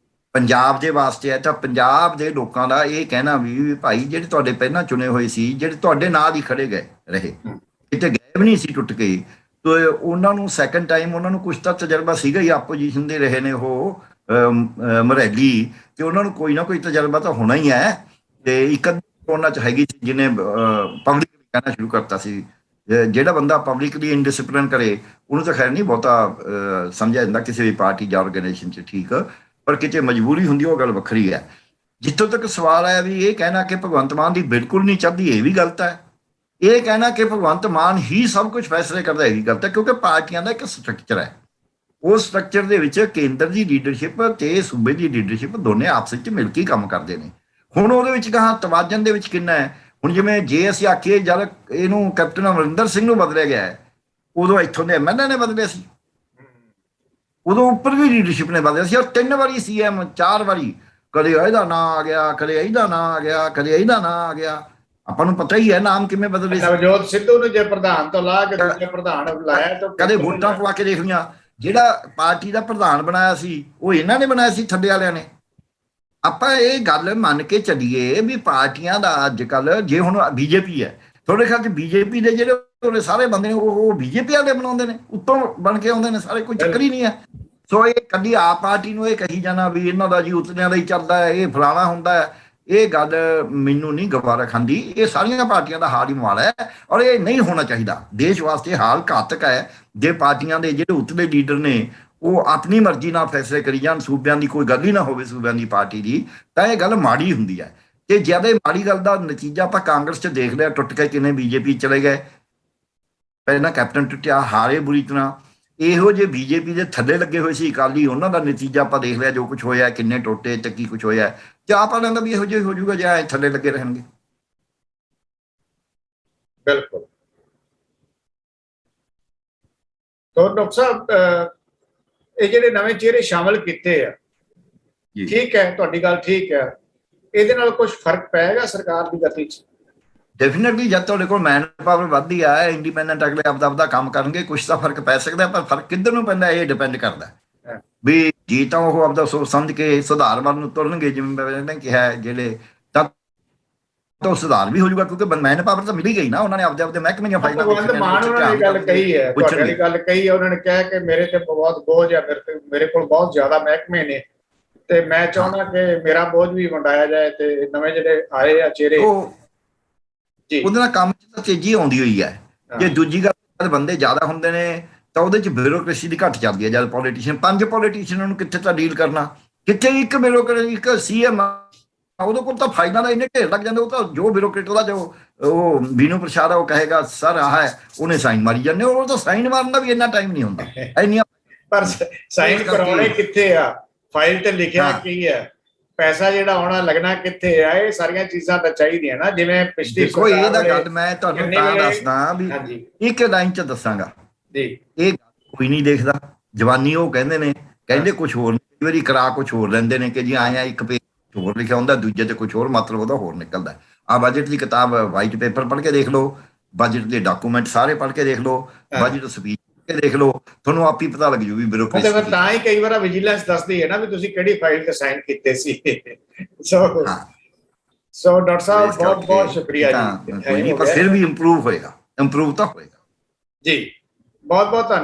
ਪੰਜਾਬ ਦੇ ਵਾਸਤੇ ਹੈ, ਤਾਂ ਪੰਜਾਬ ਦੇ ਲੋਕਾਂ ਦਾ ਇਹ ਕਹਿਣਾ ਵੀ ਭਾਈ ਜਿਹੜੇ ਤੁਹਾਡੇ ਪਹਿਲਾਂ ਚੁਣੇ ਹੋਏ ਸੀ, ਜਿਹੜੇ ਤੁਹਾਡੇ ਨਾਲ ਹੀ ਖੜੇ ਗਏ ਰਹੇ, ਕਿਤੇ ਗਏ ਵੀ ਨਹੀਂ ਸੀ ਟੁੱਟ ਕੇ, ਤੇ ਉਹਨਾਂ ਨੂੰ ਸੈਕੰਡ ਟਾਈਮ ਉਹਨਾਂ ਨੂੰ ਕੁਛ ਤਾਂ ਤਜਰਬਾ ਸੀਗਾ ਹੀ, ਆਪੋਜੀਸ਼ਨ ਦੇ ਰਹੇ ਨੇ ਉਹ ਮਰੈਲੀ, ਤੇ ਉਹਨਾਂ ਨੂੰ ਕੋਈ ਨਾ ਕੋਈ ਤਜਰਬਾ ਤਾਂ ਹੋਣਾ ਹੀ ਹੈ। ਤੇ ਇੱਕ ਉਹਨਾਂ 'ਚ ਹੈਗੀ ਸੀ ਜਿਹਨੇ ਪਬਲਿਕਲੀ ਕਹਿਣਾ ਸ਼ੁਰੂ ਕਰਤਾ ਸੀ। ਜਿਹੜਾ ਬੰਦਾ ਪਬਲਿਕਲੀ ਇਨਡਿਸਪਲਿਨ ਕਰੇ, ਉਹਨੂੰ ਤਾਂ ਖੈਰ ਨਹੀਂ ਬਹੁਤਾ ਸਮਝਿਆ ਜਾਂਦਾ ਕਿਸੇ ਵੀ ਪਾਰਟੀ ਜਾਂ ਆਰਗੇਨਾਈਜੇਸ਼ਨ 'ਚ, ਠੀਕ, ਪਰ ਕਿਤੇ ਮਜਬੂਰੀ ਹੁੰਦੀ, ਉਹ ਗੱਲ ਵੱਖਰੀ ਹੈ। ਜਿੱਥੋਂ ਤੱਕ ਸਵਾਲ ਆਇਆ ਵੀ ਇਹ ਕਹਿਣਾ ਕਿ ਭਗਵੰਤ ਮਾਨ ਦੀ ਬਿਲਕੁਲ ਨਹੀਂ ਚੱਲਦੀ, ਇਹ ਵੀ ਗਲਤ ਹੈ। ਇਹ ਕਹਿਣਾ ਕਿ ਭਗਵੰਤ ਮਾਨ ਹੀ ਸਭ ਕੁਝ ਫੈਸਲੇ ਕਰਦਾ, ਇਹ ਵੀ ਗਲਤ ਹੈ, ਕਿਉਂਕਿ ਪਾਰਟੀਆਂ ਦਾ ਇੱਕ ਸਟਰਕਚਰ ਹੈ। ਉਸ ਸਟਰਕਚਰ ਦੇ ਵਿੱਚ ਕੇਂਦਰ ਦੀ ਲੀਡਰਸ਼ਿਪ ਤੇ ਸੂਬੇ ਦੀ ਲੀਡਰਸ਼ਿਪ ਦੋਨੇ ਆਪਸ ਵਿੱਚ ਮਿਲ ਕੇ ਕੰਮ ਕਰਦੇ ਨੇ। ਹੁਣ ਉਹਦੇ ਵਿੱਚ ਕਹਾਂ ਤਵਾਜ਼ਨ ਦੇ ਵਿੱਚ ਕਿੰਨਾ ਹੈ। ਹੁਣ ਜਿਵੇਂ ਜੇ ਅਸੀਂ ਆਖੀਏ ਜਦ ਇਹਨੂੰ ਕੈਪਟਨ ਅਮਰਿੰਦਰ ਸਿੰਘ ਨੂੰ ਬਦਲਿਆ ਗਿਆ ਹੈ, ਉਦੋਂ ਇੱਥੋਂ ਦੇ ਐਮਐਲਏ ਨੇ ਬਦਲਿਆ ਸੀ, ਉਦੋਂ ਉੱਪਰ ਵੀ ਲੀਡਰਸ਼ਿਪ ਨੇ ਬਦਲਿਆ ਸੀ। ਔਰ 3 ਵਾਰੀ CM, 4 ਵਾਰੀ, ਕਦੇ ਇਹਦਾ ਨਾਂ ਆ ਗਿਆ, ਕਦੇ ਇਹਦਾ ਨਾਂ ਆ ਗਿਆ, ਕਦੇ ਇਹਦਾ ਨਾਂ ਆ ਗਿਆ। ਆਪਾਂ ਨੂੰ ਪਤਾ ਹੀ ਹੈ ਨਾਮ ਕਿਵੇਂ ਬਦਲੇ। ਨਵਜੋਤ ਸਿੱਧੂ ਨੂੰ ਜੇ ਪ੍ਰਧਾਨ ਤੋਂ ਲਾ ਕੇ ਦੂਜੇ ਪ੍ਰਧਾਨ ਲਾਇਆ ਤਾਂ ਕਦੇ ਵੋਟਾਂ ਪਵਾ ਕੇ ਦੇਖ ਲਈਆਂ। ਜਿਹੜਾ ਪਾਰਟੀ ਦਾ ਪ੍ਰਧਾਨ ਬਣਾਇਆ ਸੀ, ਉਹ ਇਹਨਾਂ ਨੇ ਬਣਾਇਆ ਸੀ, ਥੱਲੇ ਵਾਲਿਆਂ ਨੇ। ਆਪਾਂ ਇਹ ਗੱਲ ਮੰਨ ਕੇ ਚੱਲੀਏ ਵੀ ਪਾਰਟੀਆਂ ਦਾ ਅੱਜ ਕੱਲ੍ਹ, ਜੇ ਹੁਣ BJP ਹੈ, ਤੁਹਾਡੇ ਖਿਆਲ 'ਚ BJP ਦੇ ਜਿਹੜੇ ਸਾਰੇ ਬੰਦੇ ਨੇ ਉਹ BJP ਵਾਲੇ ਬਣਾਉਂਦੇ ਨੇ, ਉੱਤੋਂ ਬਣ ਕੇ ਆਉਂਦੇ ਨੇ ਸਾਰੇ, ਕੋਈ ਚੱਕਰ ਹੀ ਨਹੀਂ ਹੈ। ਸੋ ਇਹ ਕਦੀ ਆਪ ਪਾਰਟੀ ਨੂੰ ਇਹ ਕਹੀ ਜਾਣਾ ਵੀ ਇਹਨਾਂ ਦਾ ਜੀ ਉਤਲਿਆਂ ਦਾ ਹੀ ਚੱਲਦਾ ਹੈ, ਇਹ ਫਲਾਣਾ ਹੁੰਦਾ ਹੈ, ਇਹ ਗੱਲ ਮੈਨੂੰ ਨਹੀਂ ਗਵਾਰਾ ਖਾਂਦੀ। ਇਹ ਸਾਰੀਆਂ ਪਾਰਟੀਆਂ ਦਾ ਹਾਲ ਹੀ ਮਾੜਾ ਹੈ, ਔਰ ਇਹ ਨਹੀਂ ਹੋਣਾ ਚਾਹੀਦਾ। ਦੇਸ਼ ਵਾਸਤੇ ਹਾਲ ਘਾਤਕ ਹੈ ਜੇ ਪਾਰਟੀਆਂ ਦੇ ਜਿਹੜੇ ਉਤਲੇ ਲੀਡਰ ਨੇ ਉਹ ਆਪਣੀ ਮਰਜ਼ੀ ਨਾਲ ਫੈਸਲੇ ਕਰੀ ਜਾਣ, ਸੂਬਿਆਂ ਦੀ ਕੋਈ ਗੱਲ ਹੀ ਨਾ ਹੋਵੇ, ਸੂਬਿਆਂ ਦੀ ਪਾਰਟੀ ਦੀ, ਤਾਂ ਇਹ ਗੱਲ ਮਾੜੀ ਹੁੰਦੀ ਹੈ। ਤੇ ਜ਼ਿਆਦਾ ਮਾੜੀ ਗੱਲ ਦਾ ਨਤੀਜਾ ਆਪਾਂ ਕਾਂਗਰਸ 'ਚ ਦੇਖ ਲਿਆ, ਟੁੱਟ ਕੇ ਕਿੰਨੇ BJP ਚਲੇ ਗਏ। ਪਹਿਲਾਂ ਕੈਪਟਨ ਟੁੱਟਿਆ, ਹਾਰੇ ਬੁਰੀ ਤਰ੍ਹਾਂ। ਇਹੋ ਜਿਹੇ BJP ਦੇ ਥੱਲੇ ਲੱਗੇ ਹੋਏ ਸੀ ਅਕਾਲੀ, ਉਹਨਾਂ ਦਾ ਨਤੀਜਾ ਆਪਾਂ ਦੇਖ ਲਿਆ, ਜੋ ਕੁਝ ਹੋਇਆ, ਕਿੰਨੇ ਟੁੱਟੇ ਤੇ ਕੀ ਕੁਝ ਹੋਇਆ। ਤੇ ਆਪ ਵਾਲਿਆਂ ਦਾ ਵੀ ਇਹੋ ਜਿਹਾ ਹੋ ਜਾਊਗਾ ਜਾਂ ਥੱਲੇ ਲੱਗੇ ਰਹਿਣਗੇ। ਬਿਲਕੁਲ। ਤਾਂ ਡਾਕਟਰ ਸਾਹਿਬ, ਇਹ ਜਿਹੜੇ ਨਵੇਂ ਚਿਹਰੇ ਸ਼ਾਮਲ ਕੀਤੇ ਆ, ਠੀਕ ਹੈ, ਤੁਹਾਡੀ ਗੱਲ ਠੀਕ ਹੈ, ਇਹਦੇ ਨਾਲ ਕੁਝ ਫਰਕ ਪਏਗਾ ਸਰਕਾਰ ਦੀ ਗਤੀ 'ਚ? ਡੈਫੀਨਿਟਲੀ ਜਦ ਤੁਹਾਡੇ ਕੋਲ ਮੈਨ ਪਾਵਰ ਵੱਧਦੀ ਆ, ਇੰਡੀਪੈਂਡੈਂਟ ਅਗਲੇ ਆਪਦਾ ਕੰਮ ਕਰਨਗੇ, ਕੁਛ ਤਾਂ ਫਰਕ ਪੈ ਸਕਦਾ। ਪਰ ਫਰਕ ਕਿੱਧਰ ਨੂੰ ਪੈਂਦਾ ਇਹ ਡਿਪੈਂਡ ਕਰਦਾ ਵੀ ਜੀ ਤਾਂ ਉਹ ਆਪਦਾ ਸੋਚ ਸਮਝ ਕੇ ਸੁਧਾਰ ਵੱਲ ਨੂੰ ਤੁਰਨਗੇ, ਜਿਵੇਂ ਮੈਂ ਕਿਹਾ, ਜਿਹੜੇ ਤਾਂ ਸੁਧਾਰ ਵੀ ਹੋ ਜਾਊਗਾ, ਕਿਉਂਕਿ ਮੈਨ ਪਾਵਰ ਤਾਂ ਮਿਲੀ ਗਈ ਨਾ, ਉਹਨਾਂ ਨੇ ਆਪਦੇ ਮਹਿਕਮੇ ਦੀਆਂ ਫਾਈਲਾਂ। ਭਗਵੰਤ ਮਾਨ ਉਹਨਾਂ ਨੇ ਗੱਲ ਕਹੀ ਹੈ, ਤੁਹਾਡੀ ਗੱਲ ਕਹੀ ਹੈ, ਉਹਨਾਂ ਨੇ ਕਿਹਾ ਕਿ ਮੇਰੇ ਤੇ ਬਹੁਤ ਬੋਝ ਹੈ, ਮੇਰੇ ਕੋਲ ਬਹੁਤ ਜ਼ਿਆਦਾ ਮਹਿਕਮੇ ਨੇ, ਤੇ ਮੈਂ ਚਾਹੁੰਦਾ ਕਿ ਮੇਰਾ ਬੋਝ ਵੀ ਵੰਡਾਇਆ ਜਾਏ, ਤੇ ਨਵੇਂ ਜਿਹੜੇ ਆਏ ਆ ਚਿਹਰੇ, ਉਹਦੇ ਨਾਲ ਕੰਮ 'ਚ ਤਾਂ ਤੇਜ਼ੀ ਆਉਂਦੀ ਹੋਈ ਹੈ। ਜੇ ਦੂਜੀ ਗੱਲ, ਬੰਦੇ ਜ਼ਿਆਦਾ ਹੁੰਦੇ ਨੇ ਤਾਂ ਉਹਦੇ 'ਚ ਬਿਊਰੋਕ੍ਰੇਸੀ ਦੀ ਘੱਟ ਚੱਲਦੀ ਹੈ। ਜਦ ਪੋਲੀਟੀਸ਼ੀਅਨ 5 ਪੋਲੀਟੀਸ਼ੀਅਨਾਂ ਨੂੰ ਕਿੱਥੇ ਤਾਂ ਡੀਲ ਕਰਨਾ, ਕਿੱਥੇ ਇੱਕ ਬਿਊਰੋਕਰੇਟ, ਇੱਕ CM, ਉਹਦੇ ਕੋਲ ਤਾਂ ਫਾਈਲਾਂ ਦਾ ਇੰਨੇ ਢੇਰ ਲੱਗ ਜਾਂਦੇ। ਉਹ ਤਾਂ ਜੋ ਬਿਊਰੋਕਰੇਟ ਉਹਦਾ ਜੋ ਉਹ ਬੀਨੂ ਪ੍ਰਸ਼ਾਦ, ਉਹ ਕਹੇਗਾ ਸਰ ਆਹ ਹੈ, ਉਹਨੇ ਸਾਈਨ ਮਾਰੀ ਜਾਂਦੇ। ਉਹ ਤਾਂ ਸਾਈਨ ਮਾਰਨ ਦਾ ਵੀ ਇੰਨਾ ਟਾਈਮ ਨਹੀਂ ਹੁੰਦਾ, ਇੰਨੀਆਂ। ਪਰ ਸਾਈਨ ਕਰਾਉਣੇ ਕਿੱਥੇ ਆ? ਫਾਈਲ ਤੇ ਲਿਖਿਆ ਕੀ ਹੈ? ਪੈਸਾ ਜਿਹੜਾ ਆਉਣਾ ਲੱਗਣਾ ਕਿੱਥੇ ਆ, ਇਹ ਸਾਰੀਆਂ ਚੀਜ਼ਾਂ ਤਾਂ ਚਾਹੀਦੀਆਂ ਨਾ, ਜਿਵੇਂ ਪਿਛਲੀ ਦੇਖੋ ਸਰਕਾਰ ਇਹਦਾ ਵੇਲੇ। ਗੱਲ ਮੈਂ ਤੁਹਾਨੂੰ ਕਿੰਨੇ ਤਾਂ ਵੇਲੇ- ਦੱਸਦਾ ਵੀ ਹਾਂਜੀ ਇੱਕ ਲਾਈਨ ਚ ਦੱਸਾਂਗਾ, ਜੀ ਇਹ ਕੋਈ ਨਹੀਂ ਦੇਖਦਾ ਜਵਾਨੀ। ਉਹ ਕਹਿੰਦੇ ਕੁਝ ਹੋਰ, ਕਈ ਵਾਰੀ ਕਰਾ ਕੁਝ ਹੋਰ ਲੈਂਦੇ ਨੇ ਕਿ ਜੀ ਆਇਆ ਇੱਕ ਪੇਜ ਹੋਰ ਲਿਖਿਆ ਹੁੰਦਾ, ਦੂਜੇ ਤੇ ਕੁਝ ਹੋਰ ਮਤਲਬ ਉਹਦਾ ਹੋਰ ਨਿਕਲਦਾ। ਆ ਬਜਟ ਦੀ ਕਿਤਾਬ ਵਾਈਟ ਪੇਪਰ ਪੜ੍ਹ ਕੇ ਦੇਖ ਲਓ, ਬਜਟ ਦੇ ਡਾਕੂਮੈਂਟ ਸਾਰੇ ਪੜ੍ਹ ਕੇ ਦੇਖ ਲਓ, ਬਜਟ ਸਪੀਚ ਕੇ ਦੇਖ ਲਓ, ਤੁਹਾਨੂੰ ਆਪ ਹੀ ਪਤਾ ਲੱਗ ਜੂ ਵੀ ਤੇ ਬਿਊਰੋਕ੍ਰੇਸੀ ਫਿਰ ਤਾਂ ਹੀ ਕਈ ਵਾਰ ਵਿਜੀਲੈਂਸ ਦੱਸਦੀ ਹੈ ਨਾ ਵੀ ਤੁਸੀਂ ਕਿਹੜੀ ਫਾਈਲ ਤੇ ਸਾਈਨ ਕੀਤੇ ਸੀ। ਸੋ ਡਾਕਟਰ ਸਾਹਿਬ ਬਹੁਤ ਬਹੁਤ ਸ਼ੁਕਰੀਆ ਜੀ। ਕੋਈ ਨਹੀਂ, ਪਰ ਫਿਰ ਵੀ ਇੰਪਰੂਵ ਹੋਏਗਾ, ਇੰਪਰੂਵ ਤਾਂ ਹੋਏਗਾ ਜੀ। ਬਹੁਤ ਬਹੁਤ ਧੰਨਵਾਦ।